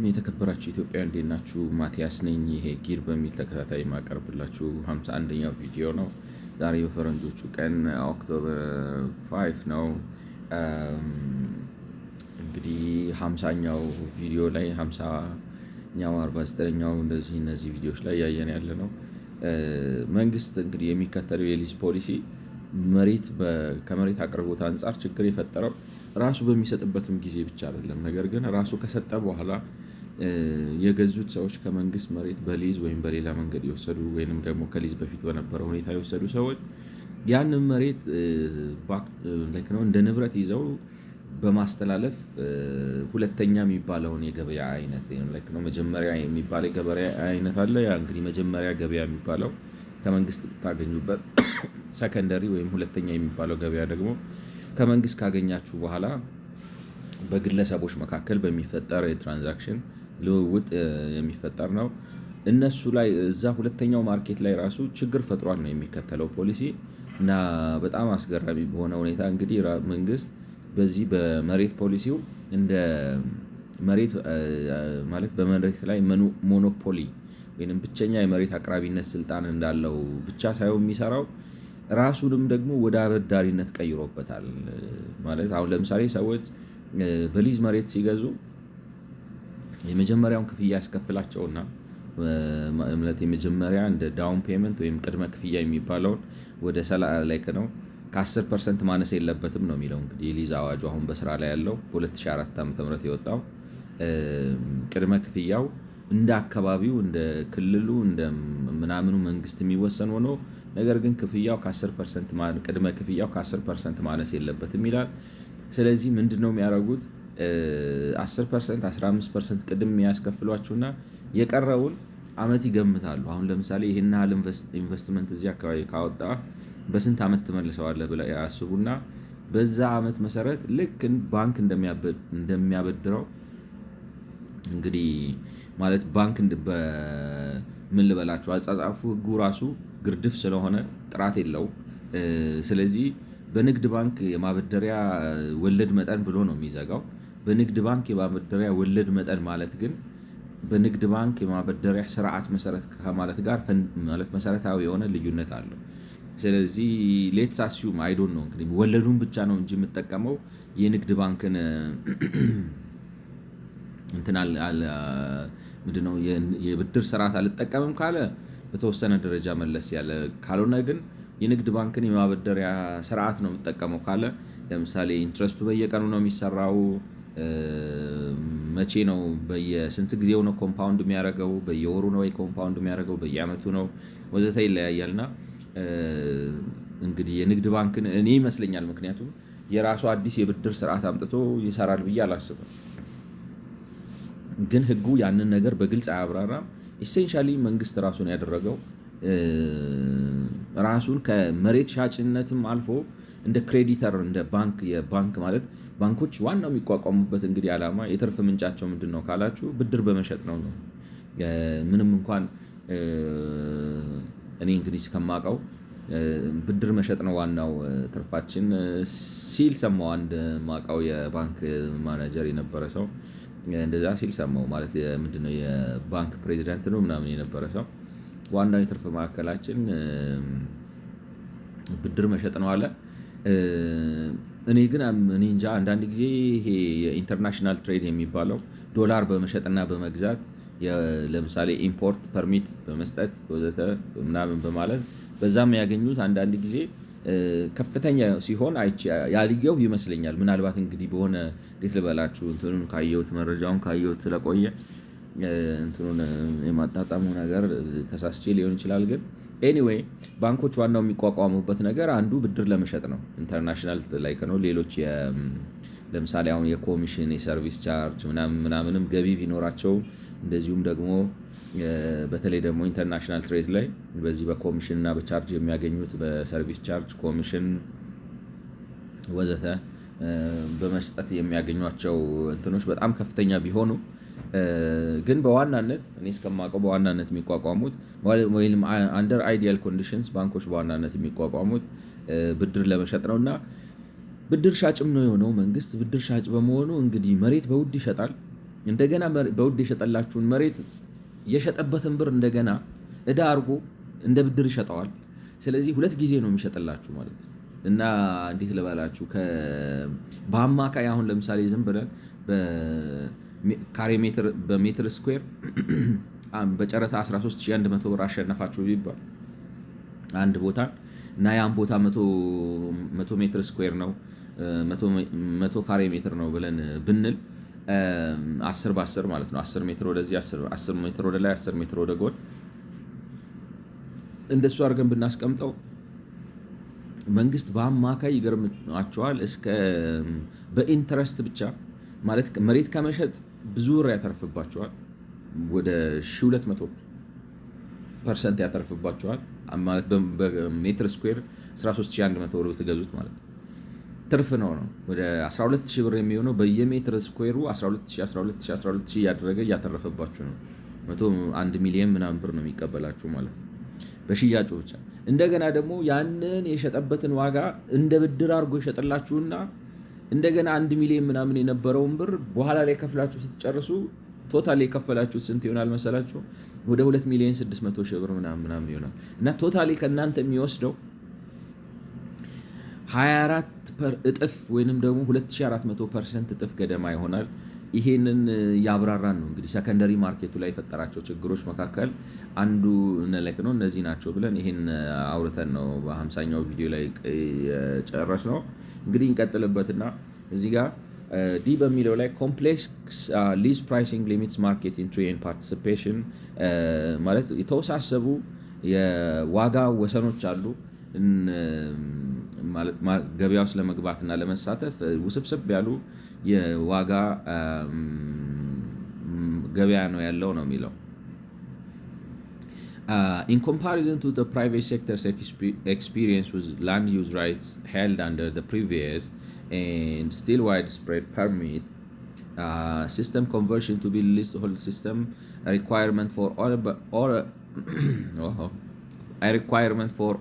የተከበራችሁ ኢትዮጵያውያን እንዴት ናችሁ? ማቲያስ ነኝ። ይሄ ጊር በሚል ተከታታይ የማቀርብላችሁ 51ኛው ቪዲዮ ነው። ዛሬ በፈረንጆቹ ቀን ኦክቶበር 5 ነው። እንግዲህ 50ኛው ቪዲዮ ላይ 50ኛው 49ኛው እነዚህ ቪዲዮዎች ላይ ያየን ያለ ነው። መንግስት እንግዲህ የሚከተለው የሊዝ ፖሊሲ ከመሬት አቅርቦት አንጻር ችግር የፈጠረው ራሱ በሚሰጥበትም ጊዜ ብቻ አይደለም። ነገር ግን ራሱ ከሰጠ በኋላ የገዙት ሰዎች ከመንግስት መሬት በሊዝ ወይም በሌላ መንገድ የወሰዱ ወይንም ደግሞ ከሊዝ በፊት በነበረ ሁኔታ የወሰዱ ሰዎች ያንን መሬት እንደ ንብረት ይዘው በማስተላለፍ ሁለተኛ የሚባለውን የገበያ አይነት ነው። መጀመሪያ የሚባል የገበያ አይነት አለ። ያ እንግዲህ መጀመሪያ ገበያ የሚባለው ከመንግስት ታገኙበት፣ ሰከንደሪ ወይም ሁለተኛ የሚባለው ገበያ ደግሞ ከመንግስት ካገኛችሁ በኋላ በግለሰቦች መካከል በሚፈጠር የትራንዛክሽን ልውውጥ የሚፈጠር ነው። እነሱ ላይ እዛ ሁለተኛው ማርኬት ላይ ራሱ ችግር ፈጥሯል ነው የሚከተለው ፖሊሲ እና በጣም አስገራሚ በሆነ ሁኔታ እንግዲህ መንግስት በዚህ በመሬት ፖሊሲው እንደ መሬት ማለት በመሬት ላይ ሞኖፖሊ ወይም ብቸኛ የመሬት አቅራቢነት ስልጣን እንዳለው ብቻ ሳይሆን የሚሰራው ራሱንም ደግሞ ወደ አበዳሪነት ቀይሮበታል። ማለት አሁን ለምሳሌ ሰዎች በሊዝ መሬት ሲገዙ የመጀመሪያውን ክፍያ ያስከፍላቸውና የመጀመሪያ እንደ ዳውን ፔመንት ወይም ቅድመ ክፍያ የሚባለውን ወደ ነው ከ10% ማነስ የለበትም ነው የሚለው። እንግዲህ የሊዝ አዋጁ አሁን በስራ ላይ ያለው በ2004 ዓ.ም የወጣው ቅድመ ክፍያው እንደ አካባቢው እንደ ክልሉ እንደ ምናምኑ መንግስት የሚወሰን ሆኖ ነገር ግን ክፍያው ከ10% ቅድመ ክፍያው ከ10% ማነስ የለበትም ይላል። ስለዚህ ምንድነው የሚያደርጉት? 10% 15% ቅድም የሚያስከፍሏችሁና የቀረውን አመት ይገምታሉ። አሁን ለምሳሌ ይሄን ያህል ኢንቨስትመንት እዚህ አካባቢ ካወጣ በስንት አመት ትመልሰዋለህ ብለው ያስቡና በዛ አመት መሰረት ልክ ባንክ እንደሚያበድረው እንግዲህ ማለት ባንክ ምን ልበላችሁ፣ አጻጻፉ ህጉ ራሱ ግርድፍ ስለሆነ ጥራት የለው። ስለዚህ በንግድ ባንክ የማበደሪያ ወለድ መጠን ብሎ ነው የሚዘጋው። በንግድ ባንክ የማበደሪያ ወለድ መጠን ማለት ግን በንግድ ባንክ የማበደሪያ ስርዓት መሰረት ከማለት ጋር ማለት መሰረታዊ የሆነ ልዩነት አለው። ስለዚህ ሌትስ አስዩም አይ ዶንት ኖ እንግዲህ ወለዱን ብቻ ነው እንጂ የምጠቀመው የንግድ ባንክን ምንድነው የብድር ስርዓት አልጠቀምም ካለ በተወሰነ ደረጃ መለስ ያለ፣ ካልሆነ ግን የንግድ ባንክን የማበደሪያ ስርዓት ነው የምጠቀመው ካለ ለምሳሌ ኢንትረስቱ በየቀኑ ነው የሚሰራው፣ መቼ ነው በየስንት ጊዜው ነው ኮምፓውንድ የሚያደርገው፣ በየወሩ ነው ወይ ኮምፓውንድ የሚያደርገው፣ በየአመቱ ነው ወዘተ ይለያያልና እንግዲህ የንግድ ባንክን እኔ ይመስለኛል ምክንያቱም የራሱ አዲስ የብድር ስርዓት አምጥቶ ይሰራል ብዬ አላስብም። ግን ህጉ ያንን ነገር በግልጽ አያብራራም። ኢሴንሻሊ መንግስት ራሱን ያደረገው ራሱን ከመሬት ሻጭነትም አልፎ እንደ ክሬዲተር እንደ የባንክ ማለት ባንኮች ዋናው የሚቋቋሙበት እንግዲህ ዓላማ የትርፍ ምንጫቸው ምንድን ነው ካላችሁ ብድር በመሸጥ ነው። ምንም እንኳን እኔ እንግዲህ እስከማውቀው ብድር መሸጥ ነው ዋናው ትርፋችን ሲል ሰማው። አንድ ማውቀው የባንክ ማኔጀር የነበረ ሰው እንደዛ ሲል ሰማው። ማለት ምንድነው የባንክ ፕሬዚዳንት ነው ምናምን የነበረ ሰው ዋናው የትርፍ ማዕከላችን ብድር መሸጥ ነው አለ። እኔ እንጃ አንዳንድ ጊዜ ይሄ የኢንተርናሽናል ትሬድ የሚባለው ዶላር በመሸጥና በመግዛት ለምሳሌ ኢምፖርት ፐርሚት በመስጠት ወዘተ ምናምን በማለት በዛም ያገኙት አንዳንድ ጊዜ ከፍተኛ ሲሆን ያልየው ይመስለኛል። ምናልባት እንግዲህ በሆነ እንዴት ልበላችሁ እንትኑን ካየሁት መረጃውን ካየሁት ስለቆየ እንትኑን የማጣጣሙ ነገር ተሳስቼ ሊሆን ይችላል። ግን ኤኒዌይ ባንኮች ዋናው የሚቋቋሙበት ነገር አንዱ ብድር ለመሸጥ ነው። ኢንተርናሽናል ላይክ ነው። ሌሎች ለምሳሌ አሁን የኮሚሽን የሰርቪስ ቻርጅ ምናምንም ገቢ ቢኖራቸው እንደዚሁም ደግሞ በተለይ ደግሞ ኢንተርናሽናል ትሬድ ላይ በዚህ በኮሚሽን እና በቻርጅ የሚያገኙት በሰርቪስ ቻርጅ ኮሚሽን ወዘተ በመስጠት የሚያገኟቸው እንትኖች በጣም ከፍተኛ ቢሆኑ ግን በዋናነት እኔ እስከማውቀው በዋናነት የሚቋቋሙት ወይም አንደር አይዲያል ኮንዲሽንስ ባንኮች በዋናነት የሚቋቋሙት ብድር ለመሸጥ ነውና ብድር ሻጭም ነው የሆነው መንግስት። ብድር ሻጭ በመሆኑ እንግዲህ መሬት በውድ ይሸጣል። እንደገና በውድ የሸጠላችሁን መሬት የሸጠበትን ብር እንደገና እዳ አድርጎ እንደ ብድር ይሸጠዋል። ስለዚህ ሁለት ጊዜ ነው የሚሸጥላችሁ ማለት ነው። እና እንዴት ልበላችሁ በአማካይ አሁን ለምሳሌ ዝም ብለን በካሬ ሜትር በሜትር ስኩዌር በጨረታ 13100 ብር አሸነፋችሁ ቢባል አንድ ቦታ እና ያን ቦታ 100 ሜትር ስኩዌር ነው 100 ካሬ ሜትር ነው ብለን ብንል 10 በ10 ማለት ነው። 10 ሜትር ወደዚህ 10 ሜትር ወደ ላይ 10 ሜትር ወደ ጎን እንደሱ አድርገን ብናስቀምጠው መንግስት በአማካይ ይገርማቸዋል እስከ በኢንተረስት ብቻ ማለት መሬት ከመሸጥ ብዙ ብር ያተርፍባቸዋል። ወደ 1200% ያተርፍባቸዋል ማለት በሜትር ስኩዌር 13100 ብር ብትገዙት ማለት ነው ትርፍ ነው። ወደ 12000 ብር የሚሆነው በየሜትር ስኩዌሩ 12000 እያደረገ እያተረፈባችሁ ነው። 101 ሚሊዮን ምናምን ብር ነው የሚቀበላችሁ ማለት ነው በሽያጩ ብቻ። እንደገና ደግሞ ያንን የሸጠበትን ዋጋ እንደ ብድር አድርጎ ይሸጥላችሁና እንደገና 1 ሚሊዮን ምናምን የነበረውን ብር በኋላ ላይ ከፍላችሁ ስትጨርሱ ቶታል የከፈላችሁት ስንት ይሆናል መሰላችሁ? ወደ 2 ሚሊዮን 600 ሺህ ብር ምናምን ይሆናል። እና ቶታሊ ከእናንተ የሚወስደው 24 እጥፍ ወይንም ደግሞ 2400% እጥፍ ገደማ ይሆናል። ይሄንን ያብራራን ነው እንግዲህ ሰከንደሪ ማርኬቱ ላይ የፈጠራቸው ችግሮች መካከል አንዱ ነው እነዚህ ናቸው ብለን ይሄን አውርተን ነው በ50ኛው ቪዲዮ ላይ የጨረስነው። እንግዲህ እንቀጥልበትና እዚህ ጋር ዲ በሚለው ላይ ኮምፕሌክስ ሊዝ ፕራይሲንግ ሊሚትስ ማርኬት ኢንትሪ ኤንድ ፓርቲሲፔሽን ማለት የተወሳሰቡ የዋጋ ወሰኖች አሉ ማለት ገበያ ውስጥ ለመግባትና ለመሳተፍ ውስብስብ ያሉ የዋጋ ገበያ ነው ያለው ነው የሚለው። In comparison to the private sector's experience with land use rights held under the previous and still widespread permit system conversion to be leasehold system, a requirement for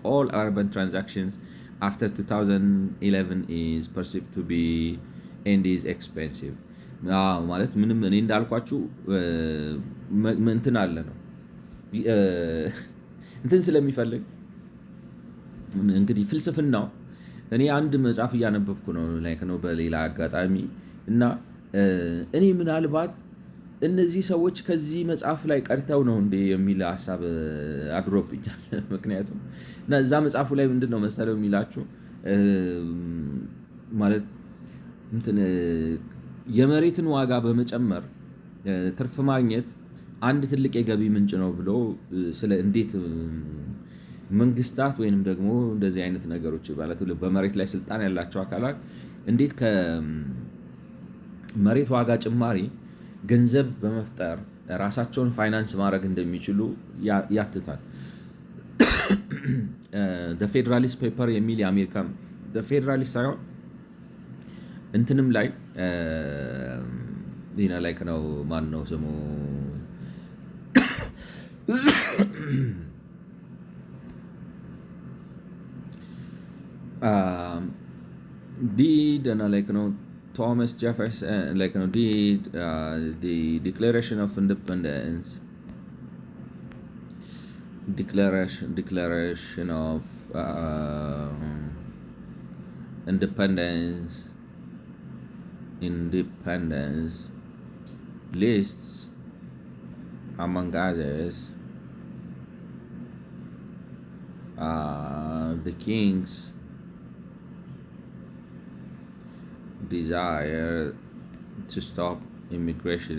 all urban transactions after 2011 is perceived to be and is expensive ማለት ምንም እኔ እንዳልኳችሁ እንትን አለ ነው እንትን ስለሚፈልግ እንግዲህ ፍልስፍናው እኔ አንድ መጽሐፍ እያነበብኩ ነው በሌላ አጋጣሚ እና እኔ ምናልባት እነዚህ ሰዎች ከዚህ መጽሐፍ ላይ ቀድተው ነው እንዴ የሚል ሀሳብ አድሮብኛል። ምክንያቱም እና እዛ መጽሐፉ ላይ ምንድነው መሰለው የሚላችሁ ማለት እንትን የመሬትን ዋጋ በመጨመር ትርፍ ማግኘት አንድ ትልቅ የገቢ ምንጭ ነው ብሎ ስለ እንዴት መንግስታት ወይንም ደግሞ እንደዚህ አይነት ነገሮች ማለት በመሬት ላይ ስልጣን ያላቸው አካላት እንዴት ከመሬት ዋጋ ጭማሪ ገንዘብ በመፍጠር ራሳቸውን ፋይናንስ ማድረግ እንደሚችሉ ያትታል። ፌዴራሊስት ፔፐር የሚል የአሜሪካ ፌዴራሊስት ሳይሆን እንትንም ላይ ዲና ላይ ነው ማን ነው ስሙ did and Thomas Jefferson did the Declaration of Independence Declaration of Independence lists among others the king's desire to stop immigration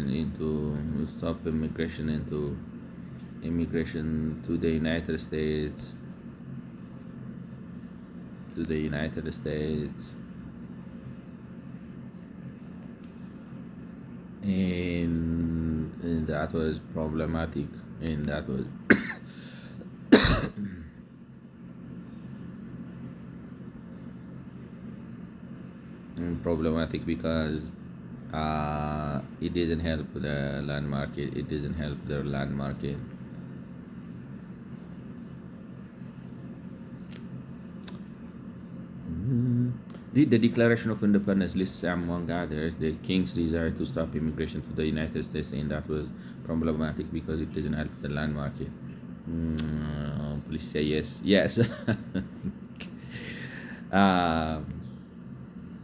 to the United States and that was problematic and that was problematic because it doesn't help the land market. It doesn't help their land market. The Declaration of Independence lists among others the king's desire to stop immigration to the United States, and that was problematic because it doesn't help the land market. Please say yes. Yes. uh,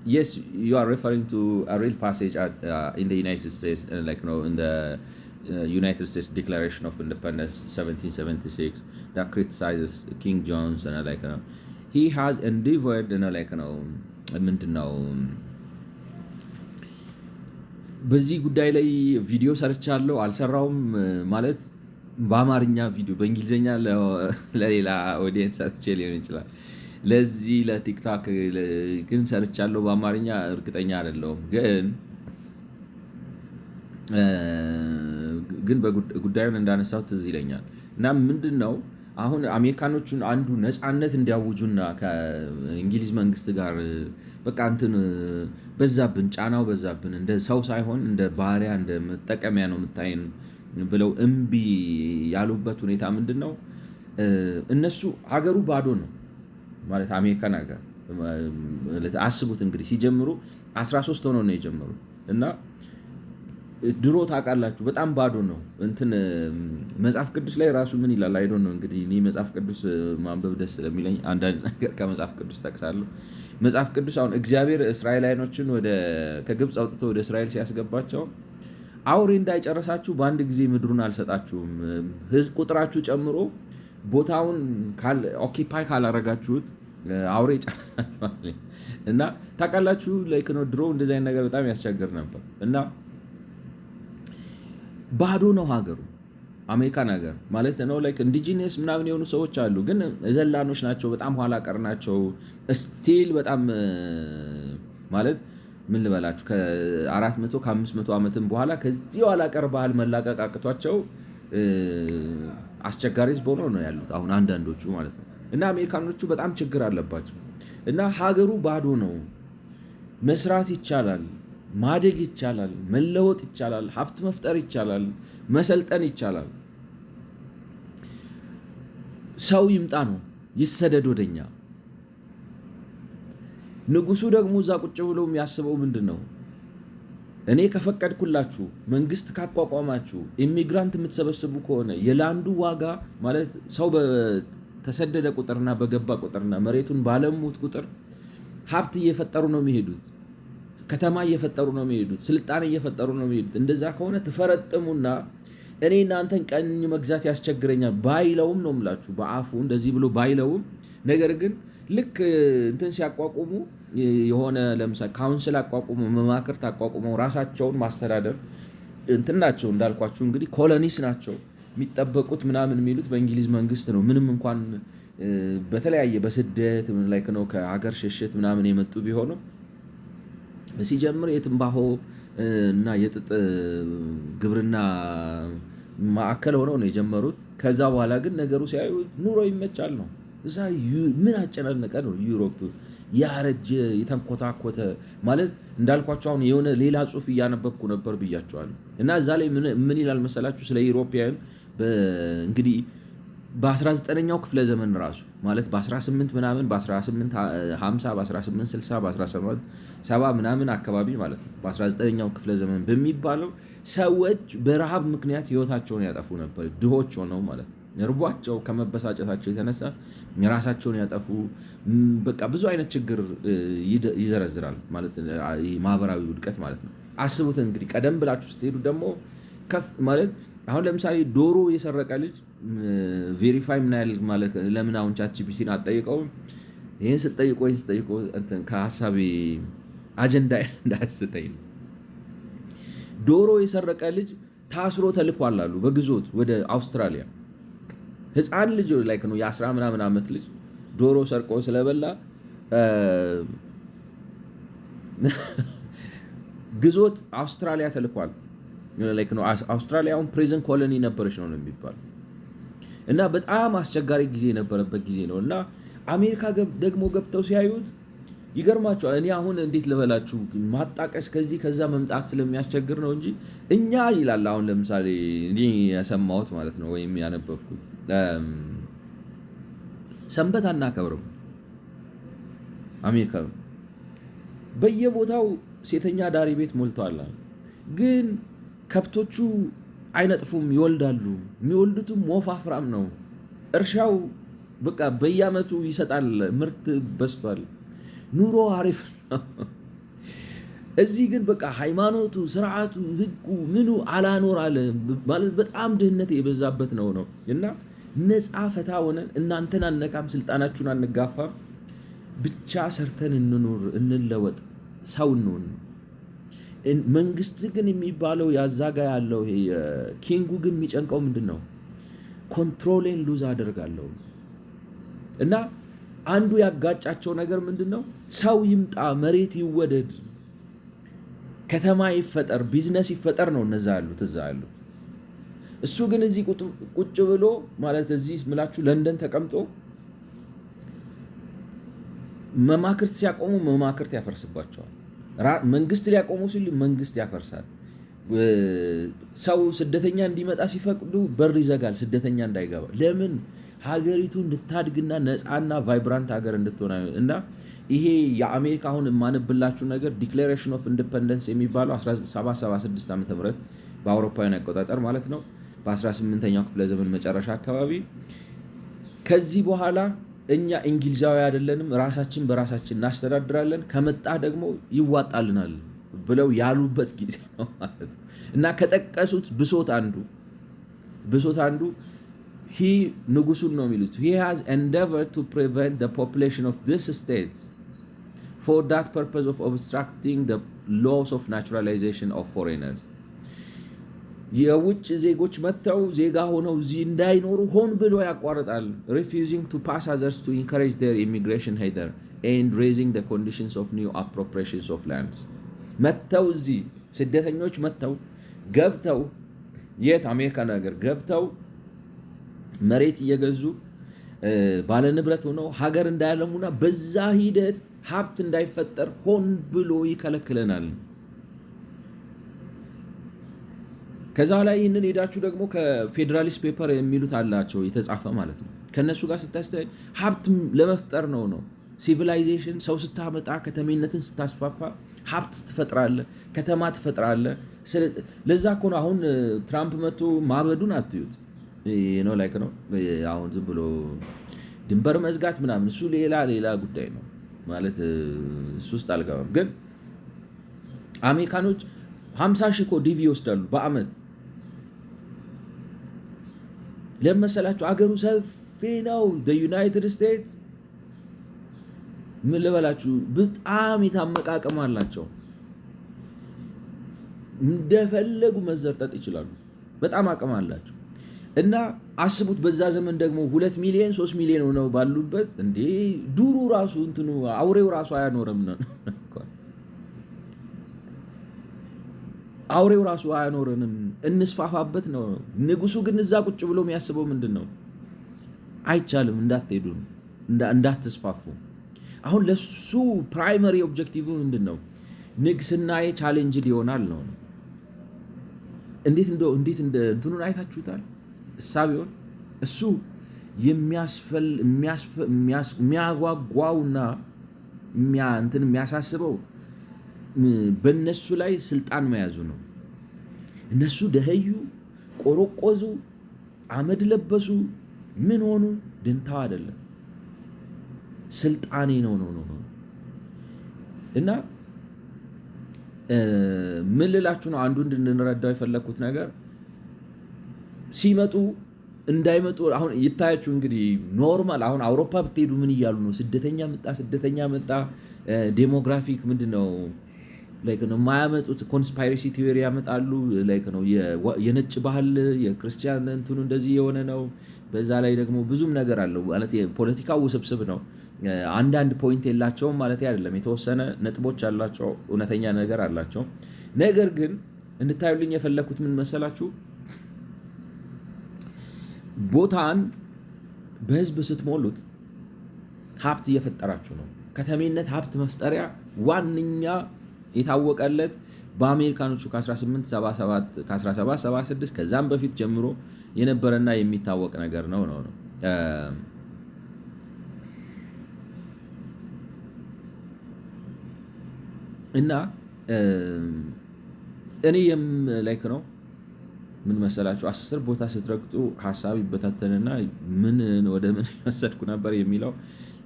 yes, you are referring to a real passage in the United States, in the United States Declaration of Independence, 1776, that criticizes King Jones, and he has endeavored, ምንድን ነው በዚህ ጉዳይ ላይ ቪዲዮ ሰርቻለሁ አልሰራውም ማለት በአማርኛ ቪዲዮ በእንግሊዝኛ ለሌላ ኦዲየንስ ሰርቼ ሊሆን ይችላል። ለዚህ ለቲክቶክ ግን ሰርቻለሁ በአማርኛ እርግጠኛ አይደለሁም። ግን ጉዳዩን እንዳነሳው ትዝ ይለኛል። እና ምንድን ነው አሁን አሜሪካኖቹን አንዱ ነፃነት እንዲያውጁና ከእንግሊዝ መንግስት ጋር በቃ እንትን በዛብን፣ ጫናው በዛብን፣ እንደ ሰው ሳይሆን እንደ ባሪያ እንደ መጠቀሚያ ነው የምታይን ብለው እምቢ ያሉበት ሁኔታ ምንድን ነው? እነሱ ሀገሩ ባዶ ነው ማለት አሜሪካን ሀገር አስቡት እንግዲህ ሲጀምሩ 13 ሆነው ነው የጀመሩት እና ድሮ ታውቃላችሁ በጣም ባዶ ነው። እንትን መጽሐፍ ቅዱስ ላይ ራሱ ምን ይላል አይዶ ነው እንግዲህ እኔ መጽሐፍ ቅዱስ ማንበብ ደስ ስለሚለኝ አንዳንድ ነገር ከመጽሐፍ ቅዱስ ጠቅሳለሁ። መጽሐፍ ቅዱስ አሁን እግዚአብሔር እስራኤላውያኖችን ከግብፅ አውጥቶ ወደ እስራኤል ሲያስገባቸው አውሬ እንዳይጨርሳችሁ በአንድ ጊዜ ምድሩን አልሰጣችሁም፣ ህዝብ ቁጥራችሁ ጨምሮ ቦታውን ኦኪፓይ ካላረጋችሁት አውሬ ይጨርሳል እና ታውቃላችሁ ላይክ ነው ድሮ እንደዚህ አይነት ነገር በጣም ያስቸግር ነበር እና ባዶ ነው ሀገሩ አሜሪካን ሀገር ማለት ነው። ላይክ ኢንዲጂነስ ምናምን የሆኑ ሰዎች አሉ፣ ግን ዘላኖች ናቸው፣ በጣም ኋላ ቀር ናቸው። ስቲል በጣም ማለት ምን ልበላችሁ ከ400 ከ500 ዓመትም በኋላ ከዚህ ኋላ ቀር ባህል መላቀቅ አቅቷቸው አስቸጋሪ ህዝብ ሆነው ነው ያሉት አሁን አንዳንዶቹ ማለት ነው። እና አሜሪካኖቹ በጣም ችግር አለባቸው እና ሀገሩ ባዶ ነው። መስራት ይቻላል፣ ማደግ ይቻላል፣ መለወጥ ይቻላል፣ ሀብት መፍጠር ይቻላል፣ መሰልጠን ይቻላል። ሰው ይምጣ ነው ይሰደድ ወደኛ። ንጉሱ ደግሞ እዛ ቁጭ ብሎ የሚያስበው ምንድን ነው? እኔ ከፈቀድኩላችሁ መንግስት ካቋቋማችሁ ኢሚግራንት የምትሰበስቡ ከሆነ የላንዱ ዋጋ ማለት ሰው በተሰደደ ቁጥርና በገባ ቁጥርና መሬቱን ባለሙት ቁጥር ሀብት እየፈጠሩ ነው የሚሄዱት፣ ከተማ እየፈጠሩ ነው የሚሄዱት፣ ስልጣኔ እየፈጠሩ ነው የሚሄዱት። እንደዛ ከሆነ ትፈረጥሙና እኔ እናንተን ቀኝ መግዛት ያስቸግረኛል ባይለውም ነው የምላችሁ በአፉ እንደዚህ ብሎ ባይለውም፣ ነገር ግን ልክ እንትን ሲያቋቁሙ የሆነ ለምሳሌ ካውንስል አቋቁሙ መማክርት አቋቁመው ራሳቸውን ማስተዳደር እንትን ናቸው እንዳልኳችሁ እንግዲህ ኮሎኒስ ናቸው የሚጠበቁት ምናምን የሚሉት በእንግሊዝ መንግስት ነው። ምንም እንኳን በተለያየ በስደት ላይ ነው ከሀገር ሽሽት ምናምን የመጡ ቢሆንም ሲጀምር የትንባሆ እና የጥጥ ግብርና ማዕከል ሆነው ነው የጀመሩት። ከዛ በኋላ ግን ነገሩ ሲያዩ ኑሮ ይመቻል ነው። እዛ ምን አጨናነቀ ነው ዩሮፕ ያረጀ የተንኮታኮተ ማለት እንዳልኳቸው አሁን የሆነ ሌላ ጽሁፍ እያነበብኩ ነበር ብያቸዋለሁ። እና እዛ ላይ ምን ይላል መሰላችሁ ስለ ኢሮፓውያን እንግዲህ በ19ኛው ክፍለ ዘመን ራሱ ማለት በ18 ምናምን በ1850 በ1860 በ1870 ምናምን አካባቢ ማለት ነው በ19ኛው ክፍለ ዘመን በሚባለው ሰዎች በረሃብ ምክንያት ህይወታቸውን ያጠፉ ነበር። ድሆች ሆነው ማለት ነው። እርቧቸው ከመበሳጨታቸው የተነሳ የራሳቸውን ያጠፉ በቃ ብዙ አይነት ችግር ይዘረዝራል ማለት ማህበራዊ ውድቀት ማለት ነው። አስቡት እንግዲህ ቀደም ብላችሁ ስትሄዱ ደግሞ ከፍ ማለት አሁን ለምሳሌ ዶሮ የሰረቀ ልጅ ቬሪፋይ ምን ያህል ማለት ለምን አሁን ቻትጂፒቲን አትጠይቀውም? ይህን ስጠይቆ ከሀሳቤ አጀንዳ እንዳያስተኝ ነው። ዶሮ የሰረቀ ልጅ ታስሮ ተልኳል አሉ በግዞት ወደ አውስትራሊያ። ህፃን ልጅ ላይ ነው የ10 ምናምን ዓመት ልጅ ዶሮ ሰርቆ ስለበላ ግዞት አውስትራሊያ ተልኳል። አውስትራሊያውን ፕሪዝን ኮሎኒ ነበረች ነው የሚባል እና በጣም አስቸጋሪ ጊዜ የነበረበት ጊዜ ነው። እና አሜሪካ ደግሞ ገብተው ሲያዩት ይገርማቸዋል። እኔ አሁን እንዴት ልበላችሁ ማጣቀስ ከዚህ ከዛ መምጣት ስለሚያስቸግር ነው እንጂ እኛ ይላል አሁን ለምሳሌ እኔ የሰማሁት ማለት ነው ወይም ያነበብኩት ሰንበት አናከብርም አሜሪካ በየቦታው ሴተኛ ዳሪ ቤት ሞልቷል። ግን ከብቶቹ አይነጥፉም፣ ይወልዳሉ። የሚወልዱትም ወፋፍራም ነው። እርሻው በቃ በየአመቱ ይሰጣል፣ ምርት በስቷል። ኑሮ አሪፍ ነው። እዚህ ግን በቃ ሃይማኖቱ፣ ስርዓቱ፣ ህጉ ምኑ አላኖር አለ ማለት በጣም ድህነት የበዛበት ነው እና ነፃ ፈታ ሆነን እናንተን አነካም፣ ስልጣናችሁን አንጋፋም፣ ብቻ ሰርተን እንኑር፣ እንለወጥ፣ ሰው እንሆን። መንግስት ግን የሚባለው ያዛጋ ያለው ኪንጉ ግን የሚጨንቀው ምንድን ነው? ኮንትሮሌን ሉዝ አደርጋለሁ እና አንዱ ያጋጫቸው ነገር ምንድን ነው? ሰው ይምጣ፣ መሬት ይወደድ፣ ከተማ ይፈጠር፣ ቢዝነስ ይፈጠር ነው እነዛ ያሉት። እሱ ግን እዚህ ቁጭ ብሎ ማለት እዚህ ምላችሁ ለንደን ተቀምጦ መማክርት ሲያቆሙ መማክርት ያፈርስባቸዋል። መንግስት ሊያቆሙ ሲሉ መንግስት ያፈርሳል። ሰው ስደተኛ እንዲመጣ ሲፈቅዱ በር ይዘጋል፣ ስደተኛ እንዳይገባ። ለምን? ሀገሪቱ እንድታድግና ነፃና ቫይብራንት ሀገር እንድትሆን እና ይሄ የአሜሪካ አሁን የማነብላችሁ ነገር ዲክሌሬሽን ኦፍ ኢንዲፐንደንስ የሚባለው 1776 ዓ.ም በአውሮፓውያን አቆጣጠር ማለት ነው፣ በ18ኛው ክፍለ ዘመን መጨረሻ አካባቢ ከዚህ በኋላ እኛ እንግሊዛዊ አይደለንም፣ ራሳችን በራሳችን እናስተዳድራለን፣ ከመጣ ደግሞ ይዋጣልናል ብለው ያሉበት ጊዜ ነው ማለት ነው። እና ከጠቀሱት ብሶት አንዱ ንጉሱን ነው የሚሉት he has endeavored to prevent the population of this state for that purpose of obstructing the laws of naturalization of foreigners. የውጭ ዜጎች መጥተው ዜጋ ሆነው እዚህ እንዳይኖሩ ሆን ብሎ ያቋርጣል። refusing to pass others to encourage their immigration hither and raising the conditions of new appropriations of lands. መጥተው እዚህ ስደተኞች መጥተው ገብተው የት አሜሪካ ነገር ገብተው መሬት እየገዙ ባለንብረት ሆነው ሀገር እንዳያለሙና በዛ ሂደት ሀብት እንዳይፈጠር ሆን ብሎ ይከለክለናል። ከዛ ላይ ይህንን ሄዳችሁ ደግሞ ከፌዴራሊስት ፔፐር የሚሉት አላቸው የተጻፈ ማለት ነው። ከነሱ ጋር ስታስተያይ ሀብት ለመፍጠር ነው። ሲቪላይዜሽን ሰው ስታመጣ ከተሜነትን ስታስፋፋ ሀብት ትፈጥራለ፣ ከተማ ትፈጥራለ። ለዛ እኮ ነው አሁን ትራምፕ መጥቶ ማበዱን አትዩት ነው ላይክ ነው። አሁን ዝም ብሎ ድንበር መዝጋት ምናምን እሱ ሌላ ጉዳይ ነው ማለት እሱ ውስጥ አልገባም። ግን አሜሪካኖች 50,000 እኮ ዲቪ ይወስዳሉ በአመት። ለመሰላችሁ አገሩ ሰፊ ነው። ዩናይትድ ስቴትስ ምን ልበላችሁ በጣም የታመቃቀም አላቸው። እንደፈለጉ መዘርጠጥ ይችላሉ። በጣም አቅም አላቸው። እና አስቡት በዛ ዘመን ደግሞ 2 ሚሊዮን 3 ሚሊዮን ሆነው ባሉበት እንዴ ዱሩ ራሱ አውሬው ራሱ አያኖርም ነው። አውሬው ራሱ አያኖርንም፣ እንስፋፋበት ነው። ንጉሱ ግን እዛ ቁጭ ብሎ የሚያስበው ምንድን ነው? አይቻልም፣ እንዳትሄዱ፣ እንዳትስፋፉ። አሁን ለሱ ፕራይመሪ ኦብጀክቲቭ ምንድን ነው? ንግስናዬ ቻሌንጅድ ይሆናል ነው። እንዴት እንትኑን አይታችሁታል? እሳቢውን እሱ የሚያጓጓውና የሚያሳስበው በእነሱ ላይ ስልጣን መያዙ ነው። እነሱ ደኸዩ፣ ቆረቆዙ፣ አመድ ለበሱ፣ ምን ሆኑ ድንታው አይደለም፣ ስልጣኔ ነው እና ምን ልላችሁ ነው? አንዱ እንድንረዳው የፈለግኩት ነገር ሲመጡ እንዳይመጡ አሁን ይታያችሁ እንግዲህ ኖርማል። አሁን አውሮፓ ብትሄዱ ምን እያሉ ነው? ስደተኛ መጣ ዴሞግራፊክ ምንድን ነው ላይክ ነው የማያመጡት ኮንስፓይሬሲ ቲዮሪ ያመጣሉ። ላይክ ነው የነጭ ባህል የክርስቲያን እንትኑ እንደዚህ የሆነ ነው። በዛ ላይ ደግሞ ብዙም ነገር አለው ማለት የፖለቲካው ውስብስብ ነው። አንዳንድ ፖይንት የላቸውም ማለት አይደለም። የተወሰነ ነጥቦች አላቸው፣ እውነተኛ ነገር አላቸው። ነገር ግን እንድታዩልኝ የፈለኩት ምን መሰላችሁ? ቦታን በህዝብ ስትሞሉት ሀብት እየፈጠራችሁ ነው። ከተሜነት ሀብት መፍጠሪያ ዋነኛ የታወቀለት በአሜሪካኖቹ ከ1776 ከዛም በፊት ጀምሮ የነበረና የሚታወቅ ነገር ነው። እና እኔ ላይክ ነው ምን መሰላችሁ 10 ቦታ ስትረግጡ ሀሳብ ይበታተንና ምን ወደ ምን ወሰድኩ ነበር የሚለው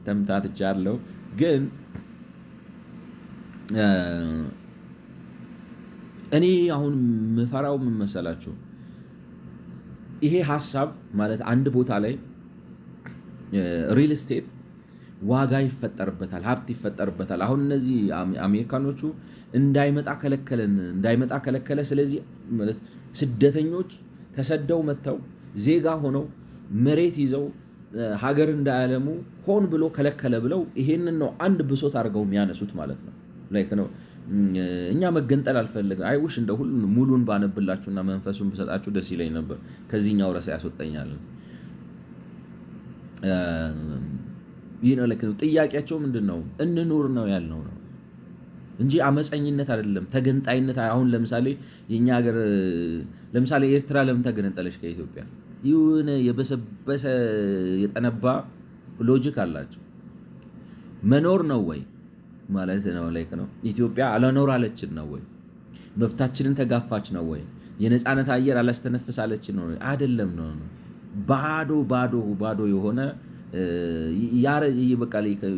ተምታትቻለሁ። ግን እኔ አሁን ምፈራው ምን መሰላችሁ ይሄ ሀሳብ ማለት አንድ ቦታ ላይ ሪል ስቴት ዋጋ ይፈጠርበታል፣ ሀብት ይፈጠርበታል። አሁን እነዚህ አሜሪካኖቹ እንዳይመጣ ከለከለ። ስለዚህ ማለት ስደተኞች ተሰደው መጥተው ዜጋ ሆነው መሬት ይዘው ሀገር እንዳያለሙ ሆን ብሎ ከለከለ ብለው ይሄንን ነው አንድ ብሶት አድርገው የሚያነሱት ማለት ነው። ላይክ ነው እኛ መገንጠል አልፈልግም። አይውሽ እንደ ሁሉ ሙሉን ባነብላችሁና መንፈሱን ብሰጣችሁ ደስ ይለኝ ነበር። ከዚህኛው ረሳ ያስወጣኛል። ይህ ነው ለከ ጥያቄያቸው ምንድነው? እንኑር ነው ያልነው ነው እንጂ አመፀኝነት አይደለም፣ ተገንጣይነት። አሁን ለምሳሌ የኛ ሀገር ለምሳሌ ኤርትራ ለምን ተገነጠለች ከኢትዮጵያ? ይሁን የበሰበሰ የጠነባ ሎጂክ አላቸው። መኖር ነው ወይ ማለት ነው ላይክ ነው። ኢትዮጵያ አለኖራለችን ነው ወይ? መብታችንን ተጋፋች ነው ወይ? የነፃነት አየር አላስተነፍሳለችን ነው አይደለም ነው። ባዶ የሆነ በቃ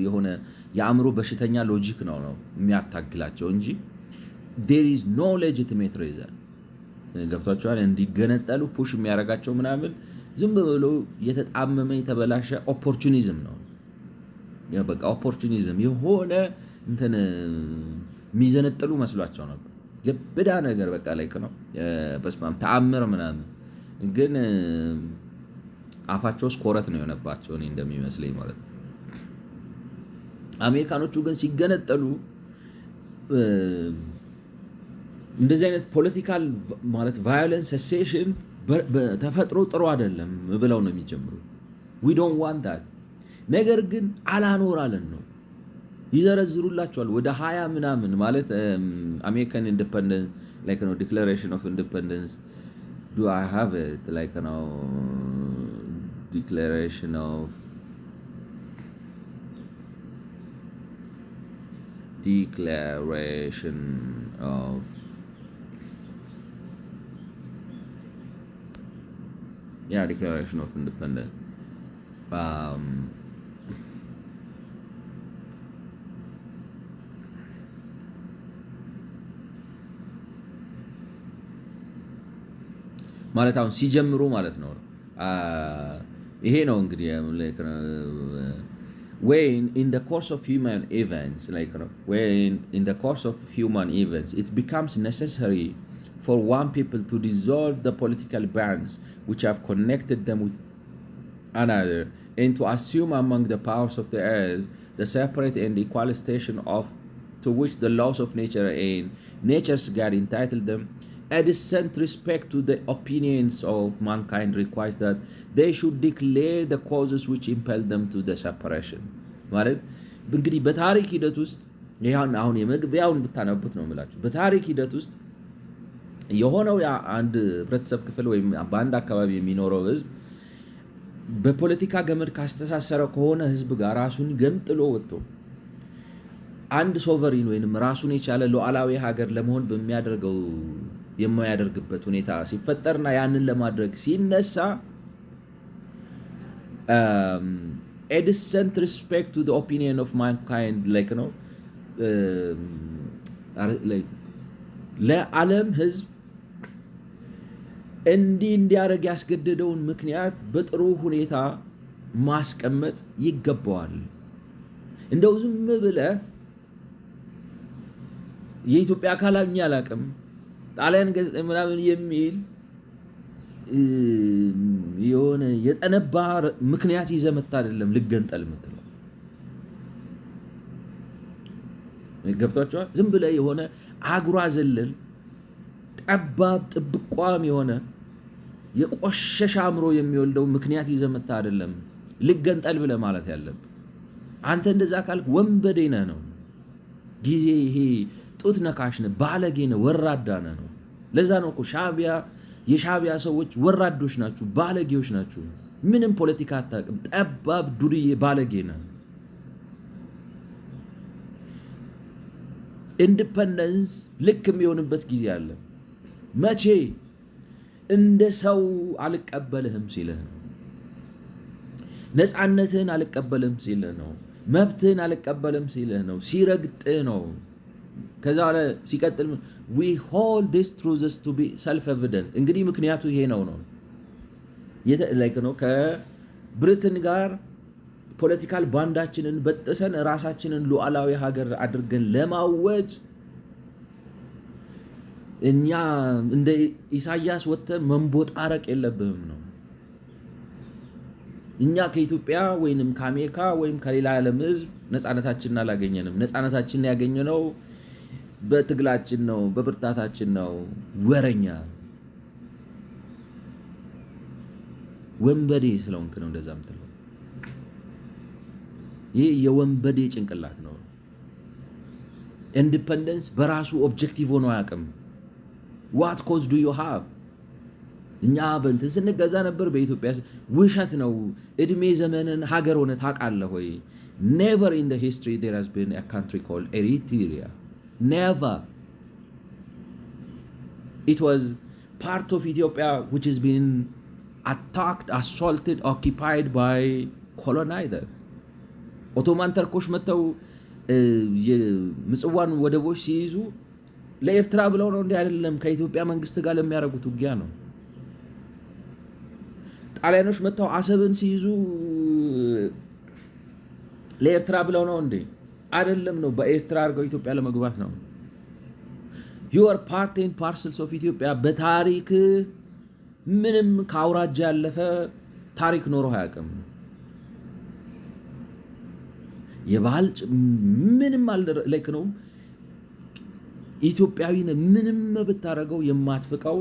የሆነ የአእምሮ በሽተኛ ሎጂክ ነው የሚያታግላቸው እንጂ there is no legitimate reason። ገብቷቸዋል። እንዲገነጠሉ ፑሽ የሚያደርጋቸው ምናምን ዝም ብሎ የተጣመመ የተበላሸ ኦፖርቹኒዝም ነው። በቃ ኦፖርቹኒዝም የሆነ እንትን የሚዘነጥሉ መስሏቸው ነበር። ግብዳ ነገር በቃ ላይክ ነው በስማም ተአምር ምናምን ግን አፋቸው ስኮረት ነው የሆነባቸው እኔ እንደሚመስለኝ ማለት ነው። አሜሪካኖቹ ግን ሲገነጠሉ እንደዚህ አይነት ፖለቲካል ማለት ቫዮለንስ ሴሴሽን ተፈጥሮ ጥሩ አይደለም ብለው ነው የሚጀምሩት። we don't want that። ነገር ግን አላኖራለን ነው ይዘረዝሩላቸዋል ወደ 20 ምናምን ማለት አሜሪካን ኢንዲፔንደንስ ላይክ ነው ዲክላሬሽን ኦፍ ኢንዲፔንደንስ do I have it like ነው declaration of Declaration of Independence. ማለት አሁን ሲጀምሩ ማለት ነው ይሄ ነው እንግዲህ when in the course of human events it becomes necessary for one people to dissolve the political bands which have connected them with another and to assume among the powers of the earth the separate and equal station to which the laws of nature and nature's God entitled them. A decent respect to the opinions of mankind requires that they should declare the causes which impel them to the separation. ማለት እንግዲህ በታሪክ ሂደት ውስጥ ይሄን አሁን የመግቢያውን ብታነቡት ነው የምላችሁ። በታሪክ ሂደት ውስጥ የሆነው አንድ ህብረተሰብ ክፍል ወይም በአንድ አካባቢ የሚኖረው ህዝብ በፖለቲካ ገመድ ካስተሳሰረ ከሆነ ህዝብ ጋር ራሱን ገንጥሎ ወጥቶ አንድ ሶቨሪን ወይንም ራሱን የቻለ ሉዓላዊ ሀገር ለመሆን የማያደርግበት ሁኔታ ሲፈጠርና ያንን ለማድረግ ሲነሳ a decent respect to the opinion of mankind like ነው ለዓለም ህዝብ እንዲያደርግ ያስገደደውን ምክንያት በጥሩ ሁኔታ ማስቀመጥ ይገባዋል። እንደው ዝም ብለህ የኢትዮጵያ አካላኛ አላቅም ጣሊያን ምናምን የሚል የሆነ የጠነባ ምክንያት ይዘህ መጣ አይደለም ልገንጠል የምትለው ገብቷቸዋል። ዝም ብለህ የሆነ አጉራ ዘለል ጠባብ ጥብቋም የሆነ የቆሸሸ አእምሮ የሚወልደው ምክንያት ይዘህ መጣ አይደለም ልገንጠል ብለህ ማለት ያለብህ። አንተ እንደዛ ካልክ ወንበዴ ነህ ነው ጊዜ ይሄ ጡት ነካሽ ነህ፣ ባለጌ ነህ፣ ወራዳ ነህ ነው። ለዛ ነው እኮ የሻዕቢያ ሰዎች ወራዶች ናችሁ፣ ባለጌዎች ናችሁ፣ ምንም ፖለቲካ አታውቅም፣ ጠባብ ዱርዬ ባለጌ ነህ። ኢንዲፐንደንስ ልክ የሚሆንበት ጊዜ አለ። መቼ? እንደ ሰው አልቀበልህም ሲልህ ነው። ነፃነትህን አልቀበልም ሲልህ ነው። መብትህን አልቀበልም ሲልህ ነው። ሲረግጥህ ነው። ከዛ በኋላ ሲቀጥል we hold these truths to be self evident። እንግዲህ ምክንያቱ ይሄ ነው ከብሪትን ጋር ፖለቲካል ባንዳችንን በጥሰን ራሳችንን ሉዓላዊ ሀገር አድርገን ለማወጅ እኛ እንደ ኢሳያስ ወጥተን መንቦጣረቅ የለብንም ነው። እኛ ከኢትዮጵያ ወይንም ከአሜሪካ ወይም ከሌላ ዓለም ህዝብ ነፃነታችንን አላገኘንም። ነፃነታችንን ያገኘነው በትግላችን ነው፣ በብርታታችን ነው። ወረኛ ወንበዴ ስለሆንክ ነው እንደዛ የምትለው። ይህ የወንበዴ ጭንቅላት ነው። ኢንዲፐንደንስ በራሱ ኦብጀክቲቭ ሆኖ አያውቅም። ዋት ኮዝ ዱ ዩ ሃቭ? እኛ በእንትን ስንገዛ ነበር በኢትዮጵያ። ውሸት ነው። እድሜ ዘመንን ሀገር ሆነ ታውቃለህ ወይ? ኔቨር ኢን ዘ ሂስትሪ ዜር ሃዝ ቢን አ ካንትሪ ኮልድ ኤሪትሪያ። ኔቨር። ኢት ዋዝ ፓርት ኦፍ ኢትዮጵያ ዊች ሃዝ ቢን attacked, assaulted, occupied by colonizer። ኦቶማን ተርኮች መጥተው የምጽዋን ወደቦች ሲይዙ ለኤርትራ ብለው ነው። እንዲህ አይደለም፣ ከኢትዮጵያ መንግስት ጋር ለሚያደርጉት ውጊያ ነው። ጣሊያኖች መጥተው አሰብን ሲይዙ ለኤርትራ ብለው ነው እንዴ? አይደለም ነው፣ በኤርትራ አድርገው ኢትዮጵያ ለመግባት ነው። you are part and parcels of ኢትዮጵያ። በታሪክ ምንም ከአውራጃ ያለፈ ታሪክ ኖሮ አያውቅም። የባህል ምንም ላይክ ነው። ኢትዮጵያዊን ምንም ብታረገው የማትፈቃው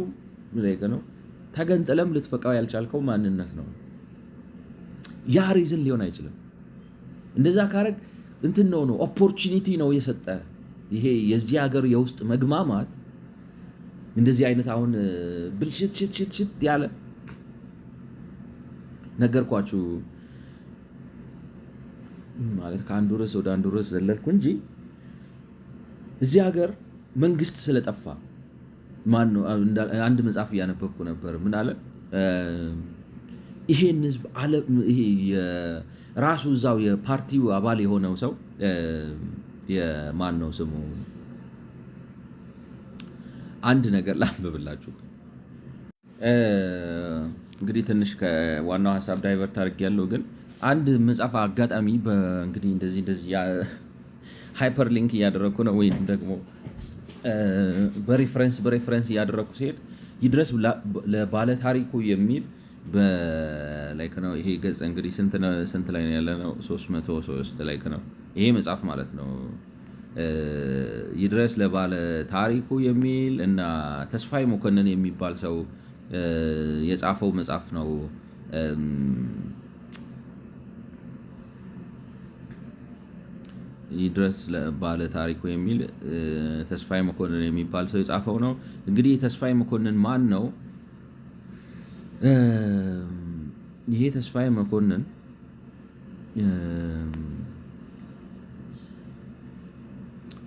ላይክ ነው። ተገንጥለም ልትፈቃው ያልቻልከው ማንነት ነው። ያ ሪዝን ሊሆን አይችልም። እንደዛ ካረግ እንትን ነው ኦፖርቹኒቲ ነው የሰጠ። ይሄ የዚህ ሀገር የውስጥ መግማማት እንደዚህ አይነት አሁን ብልሽት ያለ ነገርኳችሁ ማለት ከአንዱ ርዕስ ወደ አንዱ ርዕስ ዘለልኩ እንጂ እዚህ ሀገር መንግስት ስለጠፋ ማን ነው? አንድ መጽሐፍ እያነበብኩ ነበር። ምን አለ? ይሄን ህዝብ አለ ይሄ የራሱ እዛው የፓርቲው አባል የሆነው ሰው የማን ነው ስሙ? አንድ ነገር ላንብብላችሁ። እንግዲህ ትንሽ ከዋናው ሀሳብ ዳይቨርት አድርጌያለሁ፣ ግን አንድ መጽሐፍ አጋጣሚ እንግዲህ እንደዚህ ሃይፐር ሊንክ እያደረግኩ ነው፣ ወይም ደግሞ በሬፈረንስ እያደረግኩ ሲሄድ ይድረስ ለባለ ታሪኩ የሚል በላይክ ነው። ይሄ ገጽ እንግዲህ ስንት ላይ ነው ያለነው? 303 ላይክ ነው ይሄ መጽሐፍ ማለት ነው። ይድረስ ለባለ ታሪኩ የሚል እና ተስፋዬ መኮንን የሚባል ሰው የጻፈው መጽሐፍ ነው። ይድረስ ለባለ ታሪኩ የሚል ተስፋዬ መኮንን የሚባል ሰው የጻፈው ነው። እንግዲህ ተስፋዬ መኮንን ማን ነው?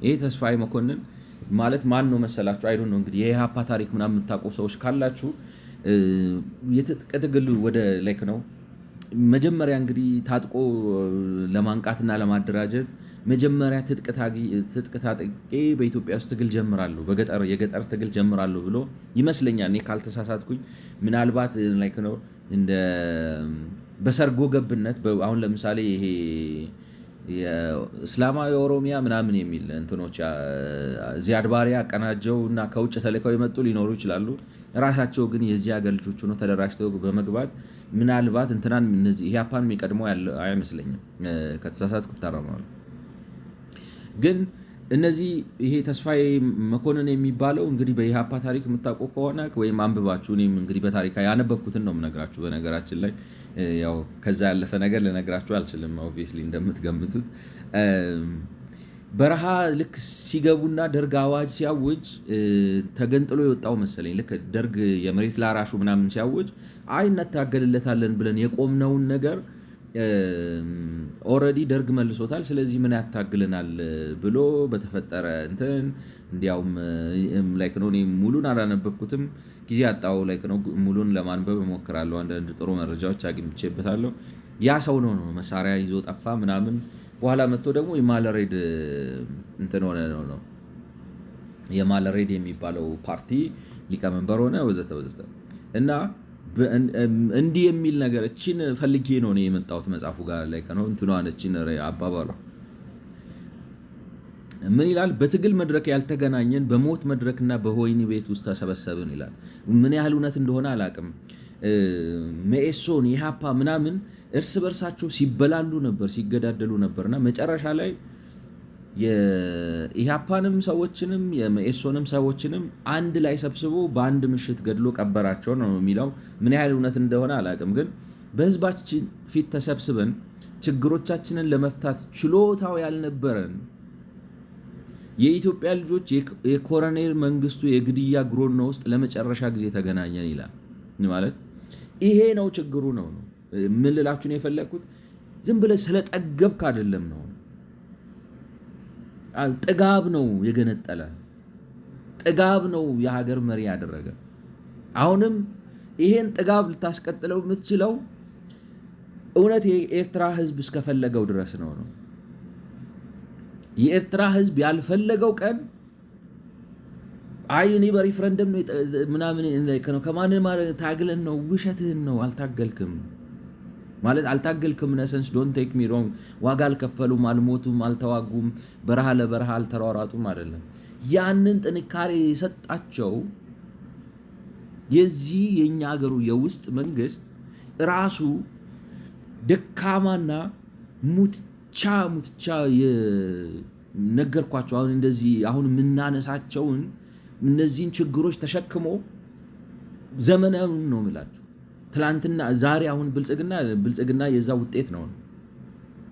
ይሄ ተስፋዬ መኮንን ማለት ማን ነው መሰላችሁ? አይዶ ነው እንግዲህ የኢህአፓ ታሪክ ምናምን የምታውቁ ሰዎች ካላችሁ የትጥቅ ትግል ወደ ላይክ ነው መጀመሪያ እንግዲህ ታጥቆ ለማንቃትና ለማደራጀት መጀመሪያ ትጥቅ ታጥቄ በኢትዮጵያ ውስጥ ትግል ጀምራለሁ፣ የገጠር ትግል ጀምራለሁ ብሎ ይመስለኛል። እኔ ካልተሳሳትኩኝ ምናልባት ላይክ ነው እንደ በሰርጎ ገብነት አሁን ለምሳሌ ይሄ የእስላማዊ ኦሮሚያ ምናምን የሚል እንትኖች ዚያድ ባሬ አቀናጀው እና ከውጭ ተልከው የመጡ ሊኖሩ ይችላሉ። ራሳቸው ግን የዚህ ሀገር ልጆች ሆነው ተደራጅተው በመግባት ምናልባት እንትናን እነዚህ ኢህአፓን የሚቀድመው አይመስለኝም። ከተሳሳትኩ እታረማለሁ። ግን እነዚህ ይሄ ተስፋዬ መኮንን የሚባለው እንግዲህ በኢህአፓ ታሪክ የምታውቁ ከሆነ ወይም አንብባችሁ፣ እኔም እንግዲህ በታሪክ ያነበብኩትን ነው የምነግራችሁ። በነገራችን ላይ ያው ከዛ ያለፈ ነገር ልነግራችሁ አልችልም። ኦብቪየስሊ እንደምትገምቱት በረሃ ልክ ሲገቡና ደርግ አዋጅ ሲያውጅ ተገንጥሎ የወጣው መሰለኝ። ልክ ደርግ የመሬት ላራሹ ምናምን ሲያውጅ አይ እናታገልለታለን ብለን የቆምነውን ነገር ኦልሬዲ ደርግ መልሶታል። ስለዚህ ምን ያታግልናል ብሎ በተፈጠረ እንትን እንዲያውም ላይክ ነው። እኔ ሙሉን አላነበብኩትም፣ ጊዜ አጣው። ላይክ ነው ሙሉን ለማንበብ እሞክራለሁ። አንዳንድ ጥሩ መረጃዎች አግኝቼበታለሁ። ያ ሰው ነው መሳሪያ ይዞ ጠፋ ምናምን። በኋላ መጥቶ ደግሞ የማለሬድ እንትን ሆነ ነው የማለሬድ የሚባለው ፓርቲ ሊቀመንበር ሆነ ወዘተ ወዘተ እና እንዲህ የሚል ነገር እቺን ፈልጌ ነው እኔ የመጣሁት መጽሐፉ ጋር ላይ ከነው እንትኗን እቺን አባባሏ ምን ይላል? በትግል መድረክ ያልተገናኘን በሞት መድረክና በወህኒ ቤት ውስጥ ተሰበሰብን ይላል። ምን ያህል እውነት እንደሆነ አላቅም። መኢሶን ኢህአፓ ምናምን እርስ በርሳቸው ሲበላሉ ነበር፣ ሲገዳደሉ ነበርና መጨረሻ ላይ የኢህአፓንም ሰዎችንም የመኢሶንም ሰዎችንም አንድ ላይ ሰብስቦ በአንድ ምሽት ገድሎ ቀበራቸው ነው የሚለው። ምን ያህል እውነት እንደሆነ አላቅም። ግን በህዝባችን ፊት ተሰብስበን ችግሮቻችንን ለመፍታት ችሎታው ያልነበረን የኢትዮጵያ ልጆች የኮሎኔል መንግስቱ የግድያ ግሮኖ ውስጥ ለመጨረሻ ጊዜ ተገናኘን ይላል። ማለት ይሄ ነው ችግሩ ነው። ምን ልላችሁ ነው የፈለግኩት? ዝም ብለህ ስለጠገብክ አይደለም ነው። ጥጋብ ነው የገነጠለ፣ ጥጋብ ነው የሀገር መሪ ያደረገ። አሁንም ይሄን ጥጋብ ልታስቀጥለው የምትችለው እውነት የኤርትራ ህዝብ እስከፈለገው ድረስ ነው። የኤርትራ ህዝብ ያልፈለገው ቀን አይ እኔ በሪፍረንደም ነው ምናምን ነው ከማንም ታግለን ነው። ውሸትህን ነው። አልታገልክም ማለት አልታገልክም። ነሰንስ ዶንት ቴክ ሚ ሮንግ። ዋጋ አልከፈሉም፣ አልሞቱም፣ አልተዋጉም፣ በረሃ ለበረሃ አልተሯሯጡም አይደለም። ያንን ጥንካሬ የሰጣቸው የዚህ የኛ ሀገሩ የውስጥ መንግስት ራሱ ደካማና ሙትቻ ነገርኳቸው። አሁን እንደዚህ አሁን የምናነሳቸውን እነዚህን ችግሮች ተሸክሞ ዘመናዊ ነው የምላችሁ። ትላንትና ዛሬ አሁን ብልጽግና የዛ ውጤት ነው።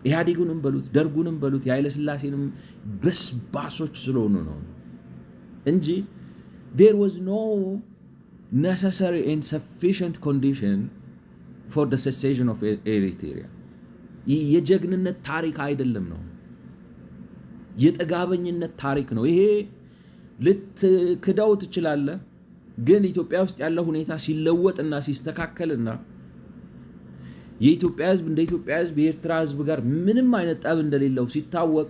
ኢህአዴጉንም በሉት ደርጉንም በሉት የኃይለ ሥላሴንም በስባሶች ስለሆኑ ነው እንጂ there was no necessary and sufficient condition for the secession of Eritrea። የጀግንነት ታሪክ አይደለም ነው፣ የጥጋበኝነት ታሪክ ነው። ይሄ ልትክዳው ትችላለህ። ግን ኢትዮጵያ ውስጥ ያለው ሁኔታ ሲለወጥና ሲስተካከልና የኢትዮጵያ ህዝብ እንደ ኢትዮጵያ ህዝብ የኤርትራ ህዝብ ጋር ምንም አይነት ጠብ እንደሌለው ሲታወቅ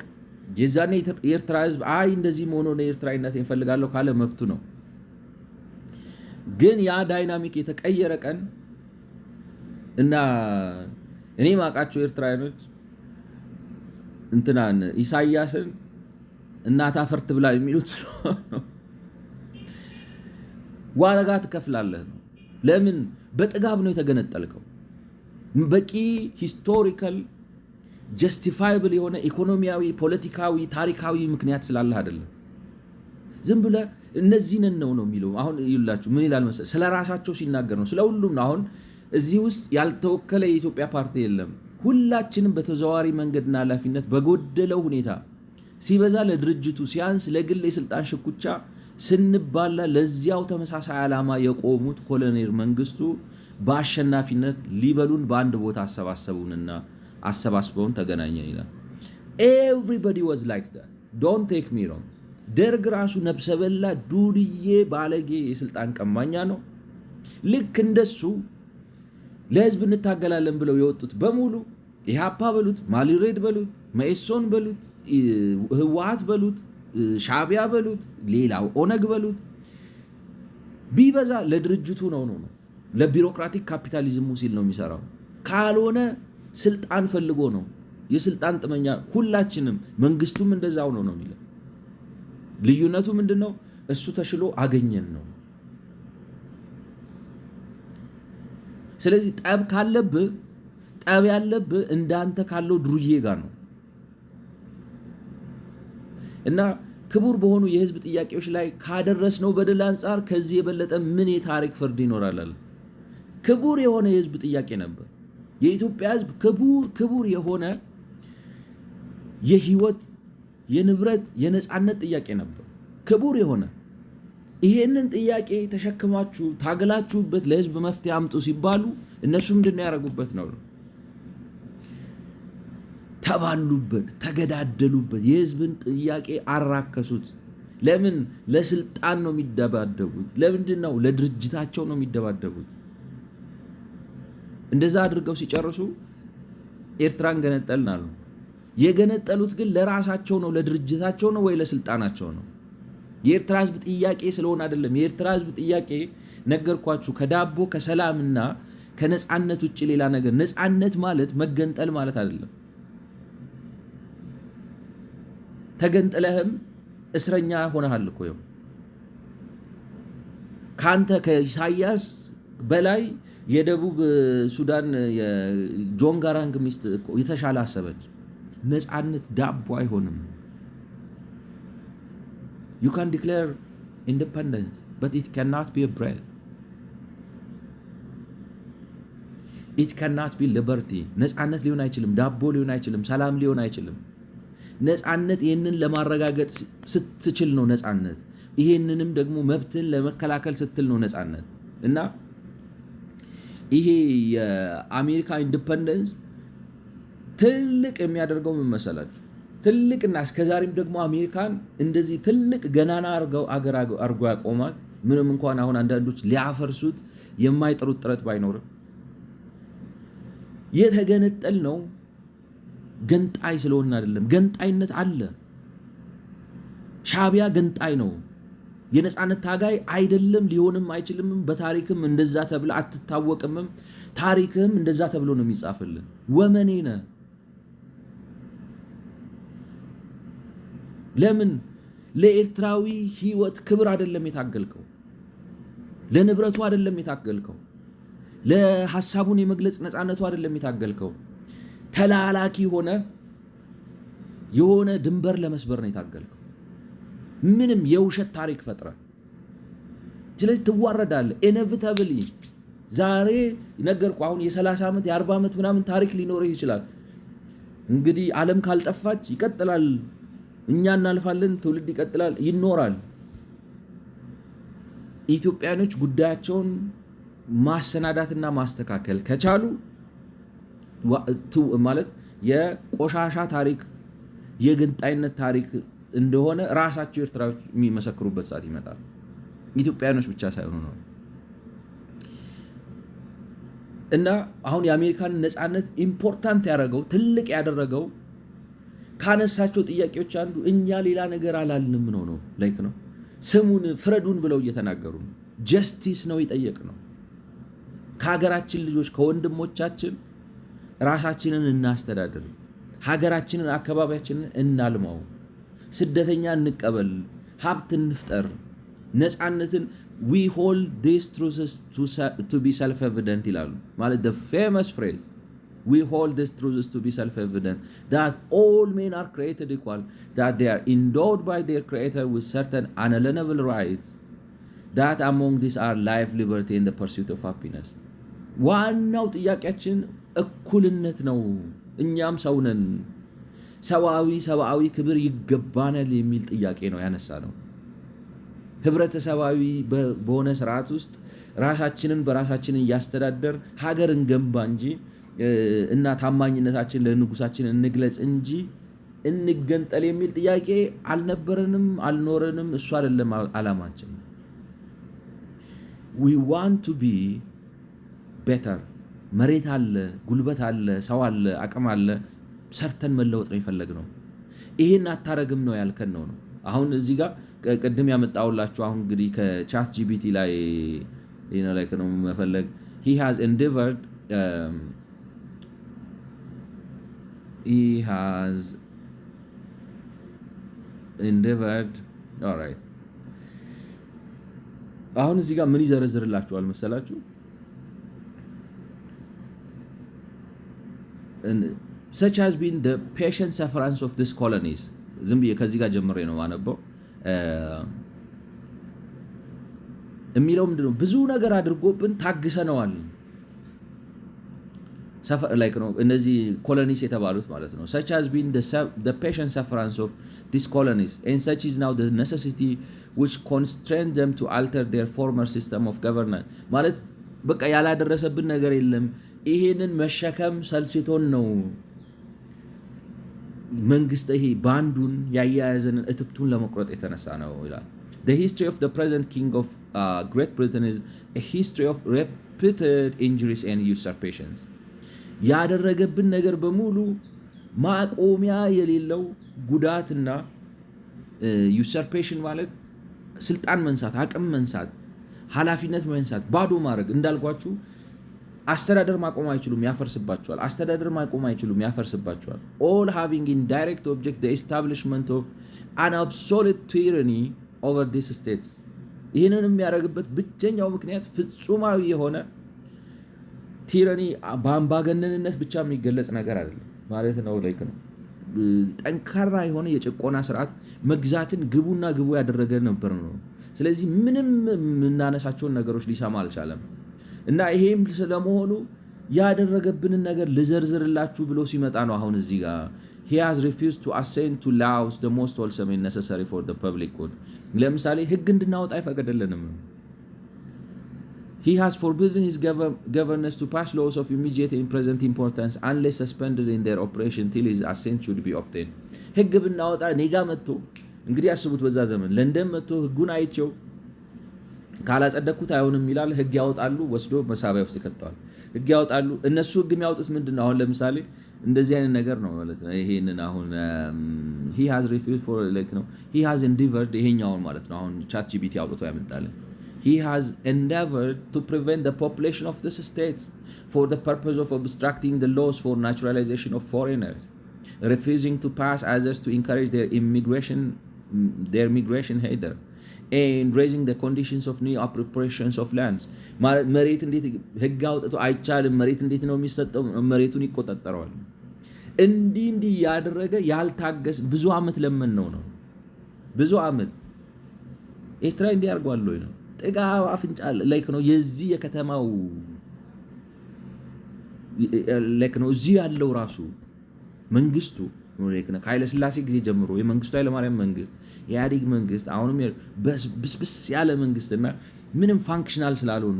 የዛኔ የኤርትራ ህዝብ አይ እንደዚህ መሆኑ ነው ኤርትራዊነት ይፈልጋለሁ ካለ መብቱ ነው። ግን ያ ዳይናሚክ የተቀየረ ቀን እና እኔ ማቃቸው ኤርትራውያኖች እንትናን ኢሳያስን እናት አፈርት ብላ የሚሉት ነው። ዋጋ ትከፍላለህ ነው። ለምን? በጥጋብ ነው የተገነጠልከው። በቂ ሂስቶሪካል ጀስቲፋይብል የሆነ ኢኮኖሚያዊ፣ ፖለቲካዊ፣ ታሪካዊ ምክንያት ስላለህ አይደለም። ዝም ብለህ እነዚህን ነው የሚለው። አሁን ይላችሁ ምን ይላል መሰለህ? ስለ ራሳቸው ሲናገር ነው፣ ስለ ሁሉም ነው። አሁን እዚህ ውስጥ ያልተወከለ የኢትዮጵያ ፓርቲ የለም። ሁላችንም በተዘዋዋሪ መንገድና ኃላፊነት በጎደለው ሁኔታ ሲበዛ ለድርጅቱ ሲያንስ ለግል የስልጣን ሽኩቻ ስንባላ ለዚያው ተመሳሳይ ዓላማ የቆሙት ኮሎኔል መንግስቱ በአሸናፊነት ሊበሉን በአንድ ቦታ አሰባሰቡንና አሰባስበውን ተገናኘን ይላል። ኤቭሪባዲ ዋዝ ላይክ ዳት ዶንት ቴክ ሚ ሮንግ። ደርግ ራሱ ነብሰበላ ዱድዬ ባለጌ የስልጣን ቀማኛ ነው። ልክ እንደሱ ለህዝብ እንታገላለን ብለው የወጡት በሙሉ ኢህአፓ በሉት፣ ማሊሬድ በሉት፣ መኢሶን በሉት፣ ህወሓት በሉት፣ ሻዕቢያ በሉት፣ ሌላው ኦነግ በሉት ቢበዛ ለድርጅቱ ነው ለቢሮክራቲክ ካፒታሊዝሙ ሲል ነው የሚሰራው። ካልሆነ ስልጣን ፈልጎ ነው፣ የስልጣን ጥመኛ። ሁላችንም መንግስቱም እንደዛው ነው የሚለው። ልዩነቱ ምንድነው? እሱ ተሽሎ አገኘን ነው። ስለዚህ ጠብ ካለብህ ጠብ ያለብህ እንዳንተ ካለው ድሩዬ ጋር ነው እና ክቡር በሆኑ የህዝብ ጥያቄዎች ላይ ካደረስነው በደል አንጻር ከዚህ የበለጠ ምን የታሪክ ፍርድ ይኖራል? ክቡር የሆነ የህዝብ ጥያቄ ነበር። የኢትዮጵያ ህዝብ ክቡር የሆነ የህይወት፣ የንብረት፣ የነፃነት ጥያቄ ነበር። ክቡር የሆነ ይሄንን ጥያቄ ተሸክማችሁ ታገላችሁበት ለህዝብ መፍትሄ አምጡ ሲባሉ እነሱ ምንድነው ያደረጉበት ነው? ተባሉበት፣ ተገዳደሉበት፣ የህዝብን ጥያቄ አራከሱት። ለምን? ለስልጣን ነው የሚደባደቡት። ለምንድን ነው? ለድርጅታቸው ነው የሚደባደቡት። እንደዛ አድርገው ሲጨርሱ ኤርትራን ገነጠልን አሉ። የገነጠሉት ግን ለራሳቸው ነው፣ ለድርጅታቸው ነው ወይ ለስልጣናቸው ነው? የኤርትራ ህዝብ ጥያቄ ስለሆነ አይደለም። የኤርትራ ህዝብ ጥያቄ ነገርኳችሁ፣ ከዳቦ ከሰላምና ከነፃነት ውጭ ሌላ ነገር። ነፃነት ማለት መገንጠል ማለት አይደለም። ተገንጥለህም እስረኛ ሆነሃል እኮ። ከአንተ ከኢሳያስ በላይ የደቡብ ሱዳን የጆን ጋራንግ ሚስት የተሻለ አሰበች። ነፃነት ዳቦ አይሆንም። You can declare independence, but it cannot be a bread. It cannot be liberty. ነፃነት ሊሆን አይችልም፣ ዳቦ ሊሆን አይችልም፣ ሰላም ሊሆን አይችልም። ነፃነት ይህንን ለማረጋገጥ ስትችል ነው ነፃነት። ይሄንንም ደግሞ መብትን ለመከላከል ስትል ነው ነፃነት። እና ይሄ የአሜሪካ ኢንዲፐንደንስ ትልቅ የሚያደርገው ምን መሰላችሁ? ትልቅና እስከዛሬም ደግሞ አሜሪካን እንደዚህ ትልቅ ገናና አገር አርጎ ያቆማል። ምንም እንኳን አሁን አንዳንዶች ሊያፈርሱት የማይጠሩት ጥረት ባይኖርም የተገነጠል ነው ገንጣይ ስለሆነ አይደለም። ገንጣይነት አለ። ሻዕቢያ ገንጣይ ነው፣ የነፃነት ታጋይ አይደለም፣ ሊሆንም አይችልም። በታሪክም እንደዛ ተብለ አትታወቅምም። ታሪክም እንደዛ ተብሎ ነው የሚጻፍልን። ወመኔ ነህ። ለምን? ለኤርትራዊ ህይወት ክብር አይደለም የታገልከው፣ ለንብረቱ አይደለም የታገልከው፣ ለሐሳቡን የመግለጽ ነፃነቱ አይደለም የታገልከው። ተላላኪ የሆነ ድንበር ለመስበር ነው የታገልከው። ምንም የውሸት ታሪክ ፈጥረ። ስለዚህ ትዋረዳለህ ኢኔቪታብሊ። ዛሬ ነገርኩህ። አሁን የ30 ዓመት የ40 ዓመት ምናምን ታሪክ ሊኖርህ ይችላል። እንግዲህ ዓለም ካልጠፋች ይቀጥላል። እኛ እናልፋለን፣ ትውልድ ይቀጥላል፣ ይኖራል። ኢትዮጵያኖች ጉዳያቸውን ማሰናዳትና ማስተካከል ከቻሉ ማለት የቆሻሻ ታሪክ የግንጣይነት ታሪክ እንደሆነ ራሳቸው ኤርትራዎች የሚመሰክሩበት ሰዓት ይመጣል። ኢትዮጵያኖች ብቻ ሳይሆኑ ነው። እና አሁን የአሜሪካን ነፃነት ኢምፖርታንት ያደረገው ትልቅ ያደረገው ካነሳቸው ጥያቄዎች አንዱ እኛ ሌላ ነገር አላልንም ነው ላይክ ነው። ስሙን ፍረዱን ብለው እየተናገሩ ነው። ጀስቲስ ነው የጠየቅ ነው። ከሀገራችን ልጆች ከወንድሞቻችን ራሳችንን እናስተዳድር፣ ሀገራችንን አካባቢያችንን እናልማው፣ ስደተኛ እንቀበል፣ ሀብት እንፍጠር፣ ነፃነትን we hold these truths to be self-evident ይላሉ። ማለት the famous phrase we hold these truths to be self-evident that all men are created equal, that they are endowed by their creator with certain unalienable rights, that among these are life, liberty and the pursuit of happiness. ዋናው ጥያቄያችን እኩልነት ነው። እኛም ሰው ነን፣ ሰብአዊ ክብር ይገባናል የሚል ጥያቄ ነው ያነሳ ነው። ህብረተሰባዊ በሆነ ስርዓት ውስጥ ራሳችንን በራሳችን እያስተዳደር ሀገር እንገንባ እንጂ እና ታማኝነታችን ለንጉሳችን እንግለጽ እንጂ እንገንጠል የሚል ጥያቄ አልነበረንም፣ አልኖረንም። እሱ አይደለም ዓላማችን። we want to be better። መሬት አለ፣ ጉልበት አለ፣ ሰው አለ፣ አቅም አለ፣ ሰርተን መለወጥ ነው የፈለግነው። ይሄን አታረግም ነው ያልከን ነው። አሁን እዚህ ጋር ቅድም ያመጣውላችሁ አሁን እንግዲህ ከቻት ጂፒቲ ላይ ነው መፈለግ he has endeavored all right። አሁን እዚህ ጋር ምን ይዘረዝርላችኋል መሰላችሁ? such has been the patient sufferance of these colonies። ዝም ብዬ ከዚህ ጋር ጀምሬ ነው ማነበው የሚለው ምንድነው? ብዙ ነገር አድርጎብን ታግሰነዋል። like ነው እነዚህ ኮሎኒስ የተባሉት ማለት ነው። such has been the patient sufferance of these colonies and such is now the necessity which constrained them to alter their former system of governance። ማለት በቃ ያላደረሰብን ነገር የለም፣ ይሄንን መሸከም ሰልችቶን ነው መንግስት ይሄ ባንዱን ያያያዘንን እትብቱን ለመቁረጥ የተነሳ ነው ይላል። The history of the present king of Great Britain is a history of repeated injuries and usurpations. ያደረገብን ነገር በሙሉ ማቆሚያ የሌለው ጉዳትና ዩሰርፔሽን ማለት ስልጣን መንሳት፣ አቅም መንሳት፣ ኃላፊነት መንሳት፣ ባዶ ማድረግ። እንዳልኳችሁ አስተዳደር ማቆም አይችሉም፣ ያፈርስባቸዋል። አስተዳደር ማቆም አይችሉም፣ ያፈርስባቸዋል። all having in direct object the establishment of an absolute tyranny over these states. ይህንን የሚያደርግበት ብቸኛው ምክንያት ፍጹማዊ የሆነ ቲራኒ በአምባገነንነት ብቻ የሚገለጽ ነገር አይደለም ማለት ነው። ላይክ ነው ጠንካራ የሆነ የጭቆና ስርዓት መግዛትን ግቡ ያደረገ ነበር ነው። ስለዚህ ምንም የምናነሳቸውን ነገሮች ሊሰማ አልቻለም እና ይሄም ስለመሆኑ ያደረገብንን ነገር ልዘርዝርላችሁ ብሎ ሲመጣ ነው አሁን እዚህ ጋር he has refused to assent to laws the most wholesome and necessary for the public good. ለምሳሌ ህግ እንድናወጣ አይፈቀደልንም። He has forbidden his governors to pass laws of immediate and present importance unless suspended in their operation till his assent should be obtained. ህግ ብናወጣ ኔጋ መጥቶ እንግዲህ አስቡት፣ በዛ ዘመን ለንደን መጥቶ ህጉን አይቸው ካላጸደቅኩት አይሆንም ይላል። ህግ ያወጣሉ፣ ወስዶ መሳቢያ ውስጥ ይከተዋል። ህግ ያወጣሉ። እነሱ ህግ የሚያወጡት ምንድነው? አሁን ለምሳሌ እንደዚህ አይነት ነገር ነው ማለት ነው። ይሄንን አሁን he has refused for like ነው he has endeavored ይሄኛውን ማለት ነው። አሁን ChatGPT አውጥቶ ያመጣልን he has endeavored to prevent the population of this state for the purpose of obstructing the laws for naturalization of foreigners, refusing to pass others to encourage their migration hither, and raising the conditions of new appropriations of lands. መሬት እንዴት ህግ አውጥቶ አይቻልም፣ መሬት እንዴት ነው የሚሰጠው፣ መሬቱን ይቆጣጠረዋል። እንዲህ ያደረገ ያልታገስ ብዙ አመት ለምን ነው ብዙ አመት ኤርትራ እንዲህ አድርጓል ወይ ነው ጥጋብ አፍንጫ ላይክ ነው የዚህ የከተማው ላይክ ነው እዚህ ያለው ራሱ መንግስቱ ላይክ ነው ከኃይለ ሥላሴ ጊዜ ጀምሮ የመንግስቱ ኃይለማርያም መንግስት የኢህአዴግ መንግስት አሁንም ብስብስ ያለ መንግስትና ምንም ፋንክሽናል ስላልሆኑ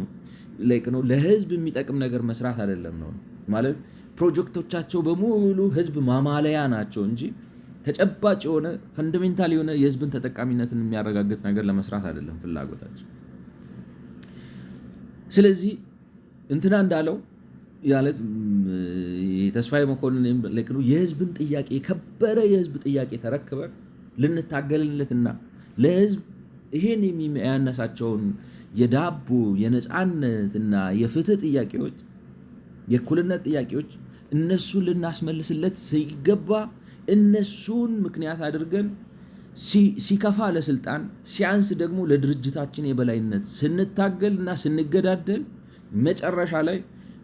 ላይክ ነው ለህዝብ የሚጠቅም ነገር መስራት አይደለም ነው ማለት ፕሮጀክቶቻቸው በሙሉ ህዝብ ማማለያ ናቸው እንጂ ተጨባጭ የሆነ ፈንዳሜንታል የሆነ የህዝብን ተጠቃሚነትን የሚያረጋግጥ ነገር ለመስራት አይደለም ፍላጎታቸው። ስለዚህ እንትና እንዳለው ያለት ተስፋዬ መኮንን ላይክ ነው የህዝብን ጥያቄ የከበረ የህዝብ ጥያቄ ተረክበን ልንታገልለትና ለህዝብ ይሄን የሚያነሳቸውን የዳቦ የነፃነትና የፍትህ ጥያቄዎች የእኩልነት ጥያቄዎች እነሱን ልናስመልስለት ሲገባ እነሱን ምክንያት አድርገን ሲከፋ ለስልጣን ሲያንስ ደግሞ ለድርጅታችን የበላይነት ስንታገልና ስንገዳደል መጨረሻ ላይ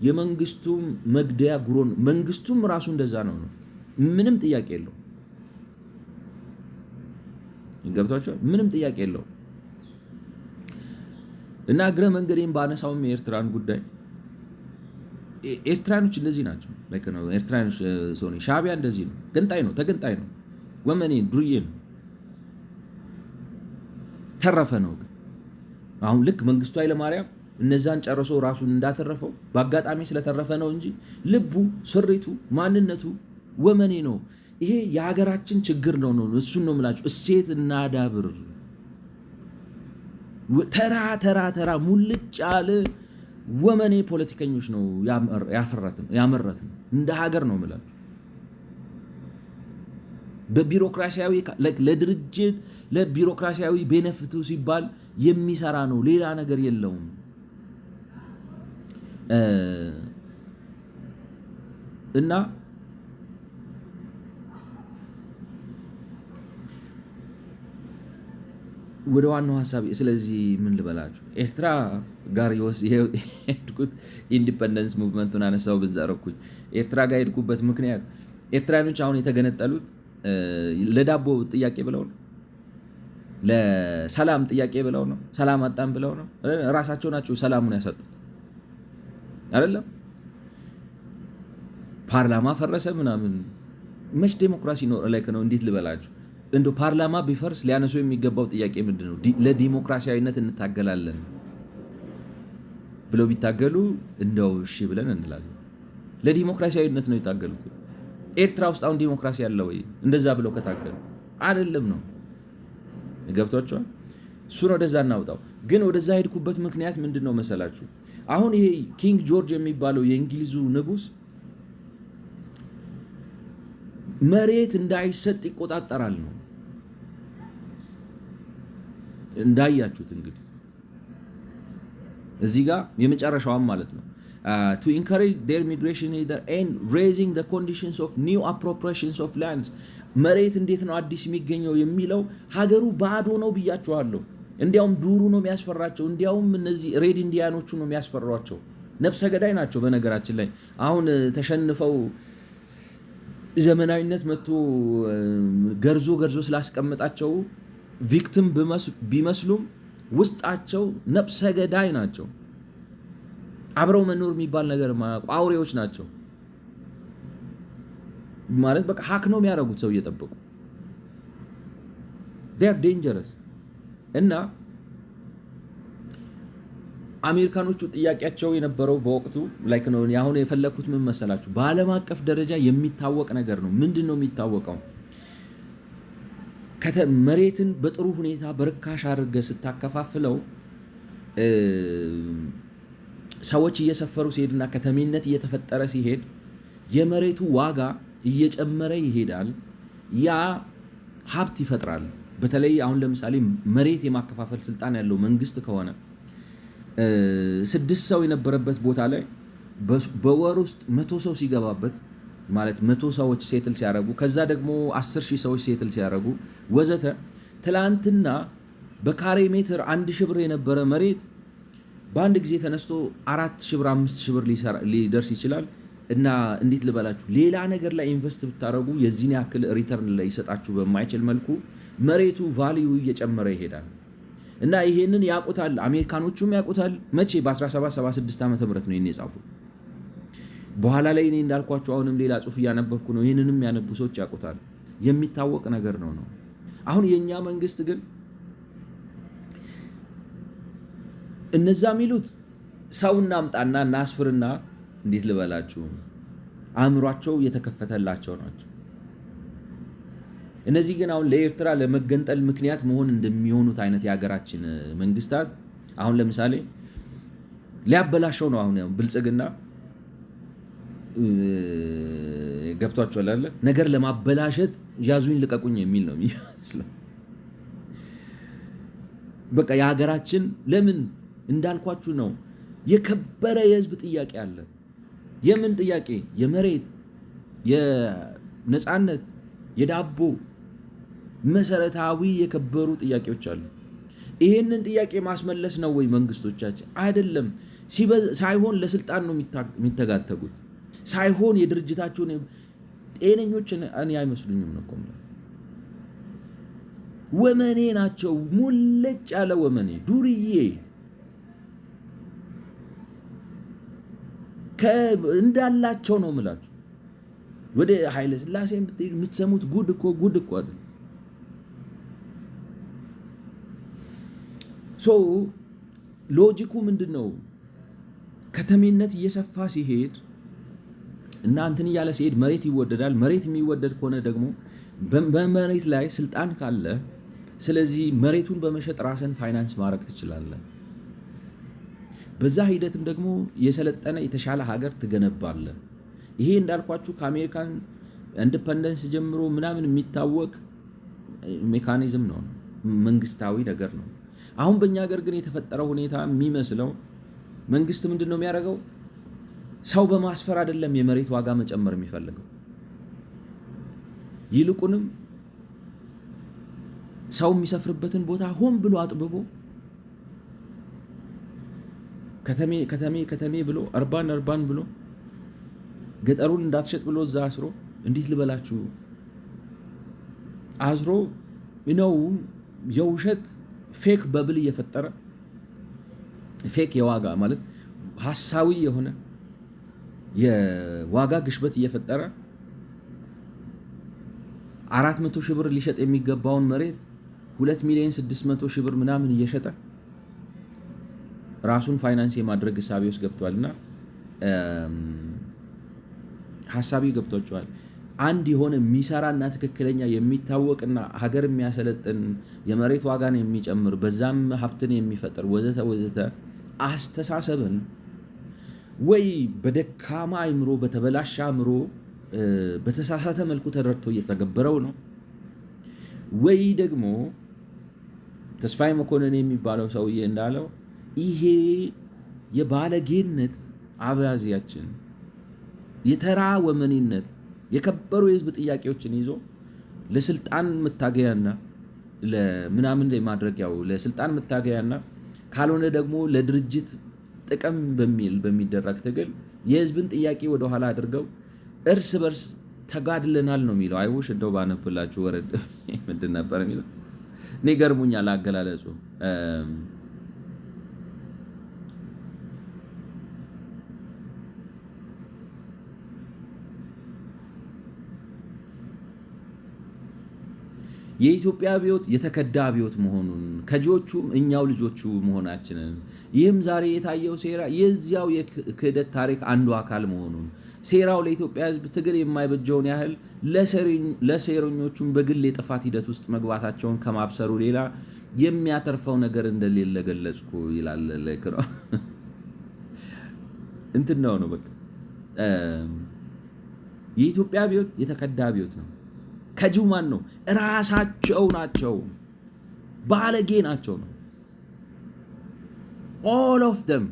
የመንግስቱም መግደያ ጉሮን መንግስቱም ራሱ እንደዛ ነው ምንም ጥያቄ የለው ይገብታችኋል ምንም ጥያቄ የለው እና እግረ መንገዴን ባነሳውም የኤርትራን ጉዳይ ኤርትራኖች እንደዚህ ናቸው ላይክ ነው ኤርትራኖች ሶኒ ሻቢያ እንደዚህ ነው ገንጣይ ነው ተገንጣይ ነው ወመኔ ዱርዬ ነው ተረፈ ነው አሁን ልክ መንግስቱ ኃይለማርያም እነዛን ጨርሶ ራሱን እንዳተረፈው በአጋጣሚ ስለተረፈ ነው እንጂ ልቡ ስሪቱ ማንነቱ ወመኔ ነው። ይሄ የሀገራችን ችግር ነው እሱን ነው የምላችሁ። እሴት እናዳብር። ተራ ሙልጭ ያለ ወመኔ ፖለቲከኞች ነው ያመረትን እንደ ሀገር ነው የምላችሁ። በቢሮክራሲያዊ ለድርጅት ለቢሮክራሲያዊ ቤነፊቱ ሲባል የሚሰራ ነው፣ ሌላ ነገር የለውም። እና ወደ ዋናው ሐሳብ ስለዚህ ምን ልበላችሁ ኤርትራ ጋር የሄድኩት ኢንዲፔንደንስ ሙቭመንቱን አነሳው በዛረኩኝ ኤርትራ ጋር የሄድኩበት ምክንያት ኤርትራኖች አሁን የተገነጠሉት ለዳቦ ጥያቄ ብለው ነው፣ ለሰላም ጥያቄ ብለው ነው፣ ሰላም አጣን ብለው ነው። ራሳቸው ናቸው ሰላሙን ያሰጡት አይደለም። ፓርላማ ፈረሰ ምናምን መች ዴሞክራሲ ነው ላይክ ነው። እንዴት ልበላችሁ እንዶ ፓርላማ ቢፈርስ ሊያነሱ የሚገባው ጥያቄ ምንድነው? ለዲሞክራሲያዊነት እንታገላለን ብለው ቢታገሉ እንደው እሺ ብለን እንላለን። ለዲሞክራሲያዊነት ነው የታገሉት። ኤርትራ ውስጥ አሁን ዲሞክራሲ ያለ ወይ? እንደዛ ብለው ከታገሉ አይደለም ነው። ገብቷቸዋል። እሱን ወደዛ እናውጣው። ግን ወደዛ ሄድኩበት ምክንያት ምንድን ነው መሰላችሁ? አሁን ይሄ ኪንግ ጆርጅ የሚባለው የእንግሊዙ ንጉስ መሬት እንዳይሰጥ ይቆጣጠራል ነው። እንዳያችሁት እንግዲህ እዚህ ጋር የመጨረሻዋም ማለት ነው to encourage their migration either and raising the conditions of new appropriations of lands መሬት እንዴት ነው አዲስ የሚገኘው የሚለው ሀገሩ ባዶ ነው ብያችኋለሁ። እንዲያውም ዱሩ ነው የሚያስፈራቸው። እንዲያውም እነዚህ ሬድ ኢንዲያኖቹ ነው የሚያስፈሯቸው። ነፍሰ ገዳይ ናቸው። በነገራችን ላይ አሁን ተሸንፈው ዘመናዊነት መጥቶ ገርዞ ስላስቀመጣቸው ቪክቲም ቢመስሉም ውስጣቸው ነፍሰ ገዳይ ናቸው። አብረው መኖር የሚባል ነገር አውሬዎች ናቸው ማለት በቃ ሀክ ነው የሚያደርጉት ሰው እየጠበቁ they are dangerous። እና አሜሪካኖቹ ጥያቄያቸው የነበረው በወቅቱ ላይክ ነው። አሁን የፈለኩት ምን መሰላችሁ? በዓለም አቀፍ ደረጃ የሚታወቅ ነገር ነው። ምንድን ነው የሚታወቀው? መሬትን በጥሩ ሁኔታ በርካሽ አድርገህ ስታከፋፍለው ሰዎች እየሰፈሩ ሲሄድና ከተሜነት እየተፈጠረ ሲሄድ የመሬቱ ዋጋ እየጨመረ ይሄዳል። ያ ሀብት ይፈጥራል። በተለይ አሁን ለምሳሌ መሬት የማከፋፈል ስልጣን ያለው መንግስት ከሆነ 6 ሰው የነበረበት ቦታ ላይ በወር ውስጥ 100 ሰው ሲገባበት ማለት 100 ሰዎች ሴትል ሲያረጉ ከዛ ደግሞ 10,000 ሰዎች ሴትል ሲያረጉ ወዘተ ትላንትና በካሬ ሜትር 1,000 ብር የነበረ መሬት በአንድ ጊዜ ተነስቶ 4,000 ብር 5,000 ብር ሊደርስ ይችላል። እና እንዴት ልበላችሁ ሌላ ነገር ላይ ኢንቨስት ብታረጉ የዚህን ያክል ሪተርን ላይ ይሰጣችሁ በማይችል መልኩ መሬቱ ቫልዩ እየጨመረ ይሄዳል። እና ይሄንን ያውቁታል፣ አሜሪካኖቹም ያውቁታል። መቼ በ1776 ዓመተ ምህረት ነው የጻፉት። በኋላ ላይ እኔ እንዳልኳቸው አሁንም ሌላ ጽሁፍ እያነበብኩ ነው። ይህንንም ያነቡ ሰዎች ያውቁታል። የሚታወቅ ነገር ነው። አሁን የኛ መንግስት ግን እነዛ የሚሉት ሰው እናምጣና እናስፍርና እንዴት ልበላችሁ አእምሯቸው የተከፈተላቸው ናቸው። እነዚህ ግን አሁን ለኤርትራ ለመገንጠል ምክንያት መሆን እንደሚሆኑት አይነት የሀገራችን መንግስታት አሁን ለምሳሌ ሊያበላሸው ነው። አሁን ብልጽግና ገብቷቸዋል አለ ነገር ለማበላሸት ያዙኝ ልቀቁኝ የሚል ነው የሚመስለው። በቃ የሀገራችን ለምን እንዳልኳችሁ ነው የከበረ የህዝብ ጥያቄ አለ። የምን ጥያቄ? የመሬት፣ የነፃነት፣ የዳቦ መሰረታዊ የከበሩ ጥያቄዎች አሉ። ይሄንን ጥያቄ ማስመለስ ነው ወይ መንግስቶቻችን? አይደለም። ሳይሆን ለስልጣን ነው የሚተጋተጉት። ሳይሆን የድርጅታቸውን ጤነኞች እኔ አይመስሉኝም ነው። ወመኔ ናቸው። ሙልጭ ያለ ወመኔ ዱርዬ እንዳላቸው ነው የምላችሁ። ወደ ኃይለ ሥላሴ ብትሄዱ የምትሰሙት ጉድ እኮ አይደል። ሶ ሎጂኩ ምንድነው? ከተሜነት እየሰፋ ሲሄድ እና እንትን እያለ ሲሄድ መሬት ይወደዳል። መሬት የሚወደድ ከሆነ ደግሞ በመሬት ላይ ስልጣን ካለ ስለዚህ መሬቱን በመሸጥ ራስን ፋይናንስ ማድረግ ትችላለህ። በዛ ሂደትም ደግሞ የሰለጠነ የተሻለ ሀገር ትገነባለህ። ይሄ እንዳልኳችሁ ከአሜሪካን ኢንዲፔንደንስ ጀምሮ ምናምን የሚታወቅ ሜካኒዝም ነው፣ መንግስታዊ ነገር ነው። አሁን በእኛ ሀገር ግን የተፈጠረው ሁኔታ የሚመስለው መንግስት ምንድን ነው የሚያደርገው? ሰው በማስፈር አይደለም የመሬት ዋጋ መጨመር የሚፈልገው። ይልቁንም ሰው የሚሰፍርበትን ቦታ ሆን ብሎ አጥብቦ ከተሜ ብሎ እርባን ብሎ ገጠሩን እንዳትሸጥ ብሎ እዛ አስሮ እንዴት ልበላችሁ አዝሮ ነው የውሸት ፌክ በብል እየፈጠረ ፌክ የዋጋ ማለት ሐሳዊ የሆነ የዋጋ ግሽበት እየፈጠረ 400,000 ብር ሊሸጥ የሚገባውን መሬት 2,600,000 ብር ምናምን እየሸጠ ራሱን ፋይናንስ የማድረግ ሐሳቢ ውስጥ ገብቷልና ሐሳቢ ገብቷቸዋል። አንድ የሆነ የሚሰራና ትክክለኛ የሚታወቅና ሀገር የሚያሰለጥን የመሬት ዋጋን የሚጨምር በዛም ሀብትን የሚፈጥር ወዘተ ወዘተ አስተሳሰብን ወይ በደካማ አእምሮ በተበላሸ አእምሮ በተሳሳተ መልኩ ተረድቶ እየተገበረው ነው፣ ወይ ደግሞ ተስፋዬ መኮንን የሚባለው ሰውዬ እንዳለው ይሄ የባለጌነት አባዜያችን የተራ ወመኔነት የከበሩ የህዝብ ጥያቄዎችን ይዞ ለስልጣን መታገያና ለምናምን ማድረጊያው ለስልጣን መታገያና ካልሆነ ደግሞ ለድርጅት ጥቅም በሚደረግ ትግል የህዝብን ጥያቄ ወደኋላ አድርገው እርስ በርስ ተጋድለናል ነው የሚለው። አይውሽ እንደው ባነብላችሁ ወረድ ምንድን ነበር የሚለው? እኔ ገርሙኛል አገላለጹ። የኢትዮጵያ አብዮት የተከዳ አብዮት መሆኑን ከጂዎቹም እኛው ልጆቹ መሆናችንን ይህም ዛሬ የታየው ሴራ የዚያው የክህደት ታሪክ አንዱ አካል መሆኑን ሴራው ለኢትዮጵያ ሕዝብ ትግል የማይበጀውን ያህል ለሴረኞቹም በግል የጥፋት ሂደት ውስጥ መግባታቸውን ከማብሰሩ ሌላ የሚያተርፈው ነገር እንደሌለ ገለጽኩ ይላል። ልክ ነው እንትን ነው በቃ የኢትዮጵያ አብዮት የተከዳ አብዮት ነው። ከጂው ማን ነው? እራሳቸው ናቸው። ባለጌ ናቸው ነው all of them።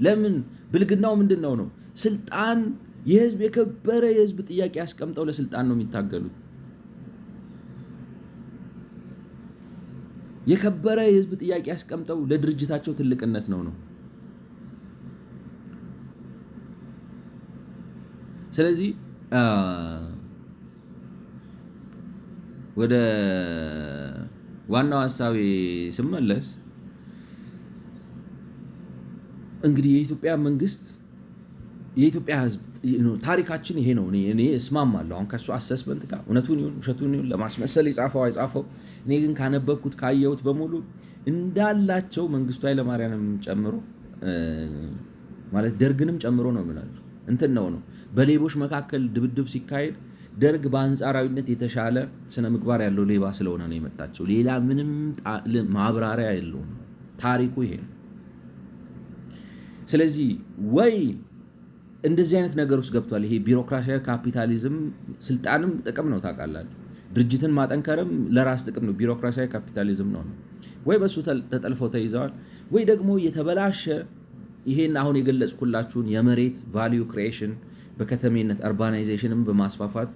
ለምን? ብልግናው ምንድን ነው? ስልጣን የህዝብ የከበረ የህዝብ ጥያቄ ያስቀምጠው ለስልጣን ነው የሚታገሉት። የከበረ የህዝብ ጥያቄ ያስቀምጠው ለድርጅታቸው ትልቅነት ነው። ስለዚህ ወደ ዋናው ሐሳቤ ስመለስ እንግዲህ የኢትዮጵያ መንግስት የኢትዮጵያ ህዝብ ታሪካችን ይሄ ነው። እኔ እስማማለሁ አሁን ከሱ አሰስመንት ጋር እውነቱን ይሁን ውሸቱን ይሁን ለማስመሰል የጻፈው አይጻፈው፣ እኔ ግን ካነበብኩት ካየሁት በሙሉ እንዳላቸው መንግስቱ ኃይለማርያምንም ጨምሮ ማለት ደርግንም ጨምሮ ነው የምላችሁ እንትን ነው በሌቦች መካከል ድብድብ ሲካሄድ ደርግ በአንጻራዊነት የተሻለ ስነ ምግባር ያለው ሌባ ስለሆነ ነው የመጣቸው። ሌላ ምንም ማብራሪያ የለውም። ታሪኩ ይሄ ነው። ስለዚህ ወይ እንደዚህ አይነት ነገር ውስጥ ገብቷል። ይሄ ቢሮክራሲያዊ ካፒታሊዝም ስልጣንም ጥቅም ነው ታውቃላችሁ። ድርጅትን ማጠንከርም ለራስ ጥቅም ነው። ቢሮክራሲያዊ ካፒታሊዝም ነው። ወይ በሱ ተጠልፈው ተይዘዋል፣ ወይ ደግሞ የተበላሸ ይሄን አሁን የገለጽኩላችሁን የመሬት ቫልዩ ክሪኤሽን በከተሜነት አርባናይዜሽንም በማስፋፋት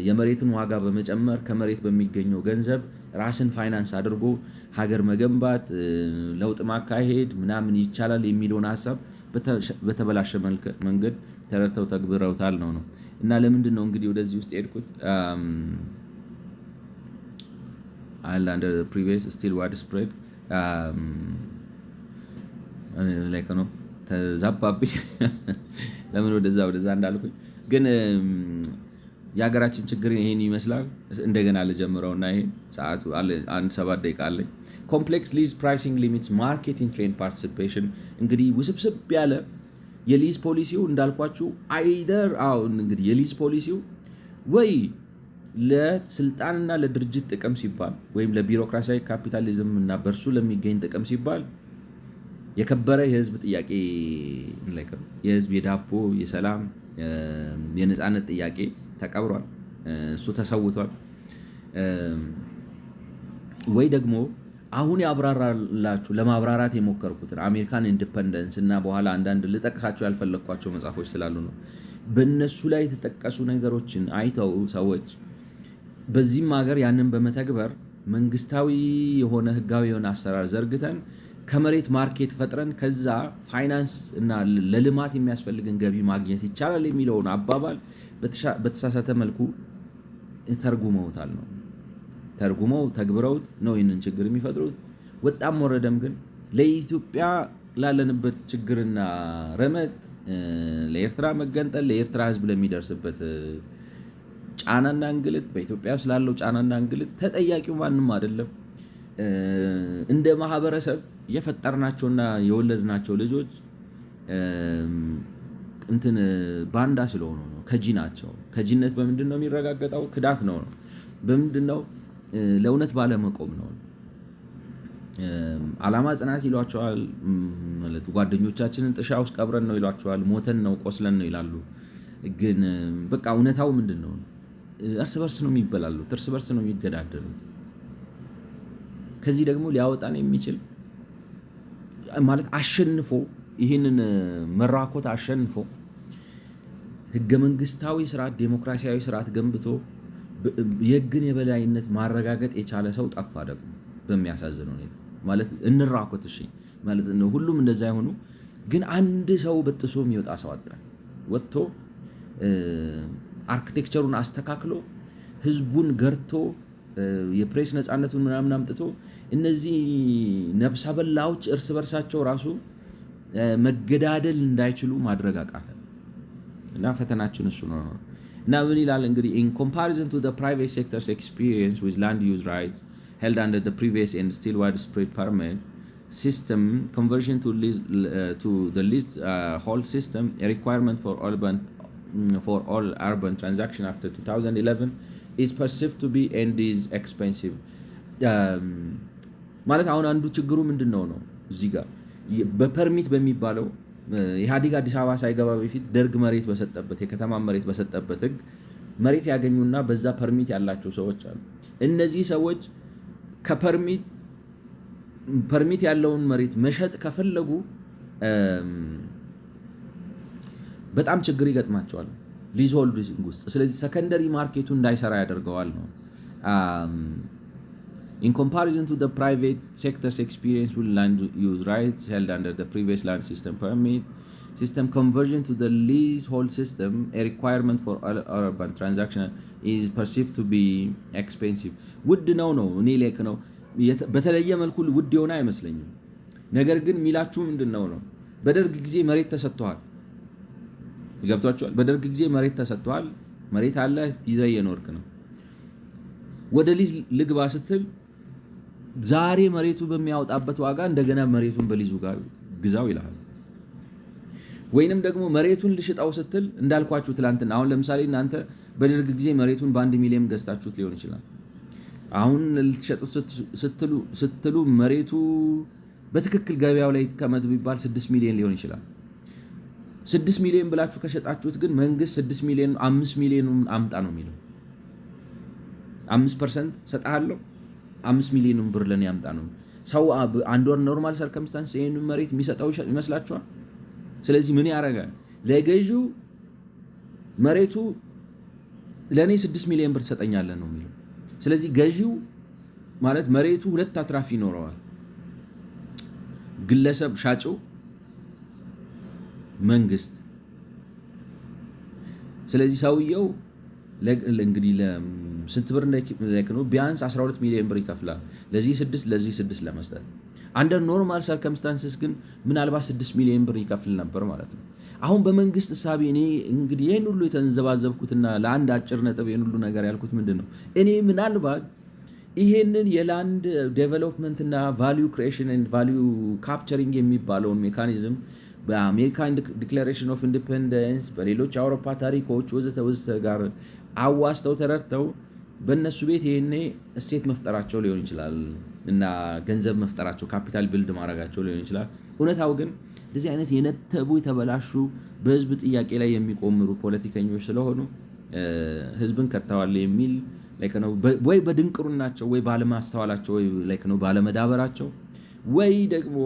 የመሬትን ዋጋ በመጨመር ከመሬት በሚገኘው ገንዘብ ራስን ፋይናንስ አድርጎ ሀገር መገንባት ለውጥ ማካሄድ ምናምን ይቻላል የሚለውን ሀሳብ በተበላሸ መንገድ ተረድተው ተግብረውታል ነው። እና ለምንድን ነው እንግዲህ ወደዚህ ውስጥ የሄድኩት? አንድ ፕሪቪየስ ስቲል ዋይድ ስፕሬድ ላይክ ነው ተዛባብኝ ለምን ወደዛ እንዳልኩኝ ግን የሀገራችን ችግር ይሄን ይመስላል። እንደገና ልጀምረውና ይሄን ሰዓቱ አንድ 7 ደቂቃ አለኝ። ኮምፕሌክስ ሊዝ ፕራይሲንግ ሊሚትስ ማርኬቲንግ ትሬንድ ፓርቲሲፔሽን እንግዲህ ውስብስብ ያለ የሊዝ ፖሊሲው እንዳልኳችሁ አይደር እንግዲህ የሊዝ ፖሊሲው ወይ ለስልጣንና ለድርጅት ጥቅም ሲባል ወይም ለቢሮክራሲያዊ ካፒታሊዝም እና በእርሱ ለሚገኝ ጥቅም ሲባል የከበረ የህዝብ ጥያቄ የህዝብ የዳቦ የሰላም የነፃነት ጥያቄ ተቀብሯል፣ እሱ ተሰውቷል። ወይ ደግሞ አሁን ያብራራላችሁ ለማብራራት የሞከርኩትን አሜሪካን ኢንዲፐንደንስ እና በኋላ አንዳንድ ልጠቅሳቸው ያልፈለግኳቸው መጽሐፎች ስላሉ ነው። በእነሱ ላይ የተጠቀሱ ነገሮችን አይተው ሰዎች በዚህም ሀገር ያንን በመተግበር መንግስታዊ የሆነ ህጋዊ የሆነ አሰራር ዘርግተን ከመሬት ማርኬት ፈጥረን ከዛ ፋይናንስ እና ለልማት የሚያስፈልግን ገቢ ማግኘት ይቻላል የሚለውን አባባል በተሳሳተ መልኩ ተርጉመውታል ነው። ተርጉመው ተግብረውት ነው ይህንን ችግር የሚፈጥሩት። ወጣም ወረደም ግን ለኢትዮጵያ ላለንበት ችግርና ረመጥ፣ ለኤርትራ መገንጠል፣ ለኤርትራ ህዝብ ለሚደርስበት ጫናና እንግልት፣ በኢትዮጵያ ውስጥ ላለው ጫናና እንግልት ተጠያቂው ማንም አይደለም። እንደ ማህበረሰብ የፈጠርናቸውና የወለድናቸው ልጆች እንትን ባንዳ ስለሆኑ ነው። ከጂ ናቸው። ከጂነት በምንድን ነው የሚረጋገጠው? ክዳት ነው። በምንድን ነው? ለእውነት ባለመቆም ነው። ዓላማ ጽናት ይሏቸዋል። ማለት ጓደኞቻችንን ጥሻ ውስጥ ቀብረን ነው ይሏቸዋል። ሞተን ነው ቆስለን ነው ይላሉ። ግን በቃ እውነታው ምንድን ነው? እርስ በርስ ነው የሚበላሉት፣ እርስ በርስ ነው የሚገዳደሉት። ከዚህ ደግሞ ሊያወጣን የሚችል ማለት አሸንፎ ይህንን መራኮት አሸንፎ ህገ መንግስታዊ ስርዓት፣ ዴሞክራሲያዊ ስርዓት ገንብቶ የህግን የበላይነት ማረጋገጥ የቻለ ሰው ጠፋ። ደግሞ በሚያሳዝን ሁኔታ ማለት እንራኮት እሺ ማለት ነው። ሁሉም እንደዛ ይሆኑ፣ ግን አንድ ሰው በጥሶ የሚወጣ ሰው አጣን። ወጥቶ አርኪቴክቸሩን አስተካክሎ ህዝቡን ገርቶ የፕሬስ ነፃነቱን ምናምን አምጥቶ እነዚህ ነፍሰ በላዎች እርስ በርሳቸው ራሱ መገዳደል እንዳይችሉ ማድረግ አቃተ እና ፈተናችን እሱ ነው። እና ምን ይላል እንግዲህ in comparison to the private sector's experience with land use rights held under the previous and still widespread permit system, conversion to the leasehold system, a requirement for all urban transaction after 2011 is perceived to be and is expensive. ማለት አሁን አንዱ ችግሩ ምንድነው ነው እዚህ ጋር በፐርሚት በሚባለው ኢህአዴግ አዲስ አበባ ሳይገባ በፊት ደርግ መሬት በሰጠበት የከተማ መሬት በሰጠበት ህግ መሬት ያገኙና በዛ ፐርሚት ያላቸው ሰዎች አሉ። እነዚህ ሰዎች ፐርሚት ያለውን መሬት መሸጥ ከፈለጉ በጣም ችግር ይገጥማቸዋል ሊዝሆልዲንግ ውስጥ። ስለዚህ ሰከንደሪ ማርኬቱ እንዳይሰራ ያደርገዋል ነው። In comparison to the private sector's experience with land use rights held under the previous land system permit system, conversion to the leasehold system, a requirement for all urban transaction, is perceived to be expensive. ውድ ነው እኔ ሌክ ነው በተለየ መልኩ ውድ የሆነ አይመስለኝም። ነገር ግን ሚላችሁ ምንድነው ነው በደርግ ጊዜ መሬት ተሰጥቷል። ይገብቷቸዋል። በደርግ ጊዜ መሬት ተሰጥቷል። መሬት አለ ይዘህ የኖርክ ነው። ወደ ሊዝ ልግባ ስትል ዛሬ መሬቱ በሚያወጣበት ዋጋ እንደገና መሬቱን በሊዙ ጋር ግዛው ይላል። ወይንም ደግሞ መሬቱን ልሽጣው ስትል እንዳልኳችሁ ትላንትና አሁን ለምሳሌ እናንተ በደርግ ጊዜ መሬቱን በ1 ሚሊዮን ገዝታችሁት ሊሆን ይችላል። አሁን ልትሸጡት ስትሉ መሬቱ በትክክል ገበያው ላይ ከመት ቢባል 6 ሚሊዮን ሊሆን ይችላል። 6 ሚሊዮን ብላችሁ ከሸጣችሁት ግን መንግስት 6 ሚሊዮን 5 ሚሊዮኑን አምጣ ነው የሚለው። 5% ሰጣለሁ 5 ሚሊዮን ብር ለኔ ያምጣ ነው። ሰው አንድ ወር ኖርማል ሰርከምስታንስ ይሄንን መሬት የሚሰጠው ይመስላችኋል? ስለዚህ ምን ያደርጋል? ለገዢው መሬቱ ለኔ 6 ሚሊዮን ብር ትሰጠኛለህ ነው የሚለው። ስለዚህ ገዢው ማለት መሬቱ ሁለት አትራፊ ይኖረዋል። ግለሰብ ሻጭው፣ መንግስት። ስለዚህ ሰውየው እንግዲህ ስንት ብር ነው? ቢያንስ 12 ሚሊዮን ብር ይከፍላል ለዚህ 6 ለመስጠት። አንደር ኖርማል ሰርከምስታንስስ ግን ምናልባት 6 ሚሊዮን ብር ይከፍል ነበር ማለት ነው። አሁን በመንግስት እሳቤ እኔ እንግዲህ ይሄን ሁሉ የተንዘባዘብኩትና ለአንድ አጭር ነጥብ ይሄን ሁሉ ነገር ያልኩት ምንድን ነው? እኔ ምናልባት ይሄንን የላንድ ዴቨሎፕመንት እና ቫልዩ ክሪኤሽን ኤንድ ቫልዩ ካፕቸሪንግ የሚባለውን ሜካኒዝም በአሜሪካን ዲክላሬሽን ኦፍ ኢንዲፔንደንስ በሌሎች የአውሮፓ ታሪኮች ወዘተ ጋር አዋስተው ተረድተው በእነሱ ቤት ይሄኔ እሴት መፍጠራቸው ሊሆን ይችላል እና ገንዘብ መፍጠራቸው ካፒታል ቢልድ ማድረጋቸው ሊሆን ይችላል። እውነታው ግን እንደዚህ አይነት የነተቡ የተበላሹ በህዝብ ጥያቄ ላይ የሚቆምሩ ፖለቲከኞች ስለሆኑ ህዝብን ከተዋል የሚል ወይ በድንቅሩናቸው ወይ ባለማስተዋላቸው ወይ ባለመዳበራቸው ወይ ደግሞ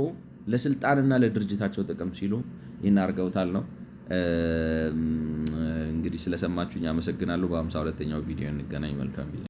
ለስልጣንና ለድርጅታቸው ጥቅም ሲሉ ይህን አድርገውታል ነው። እንግዲህ ስለሰማችሁኝ አመሰግናለሁ። በ52ኛው ቪዲዮ እንገናኝ። መልካም ጊዜ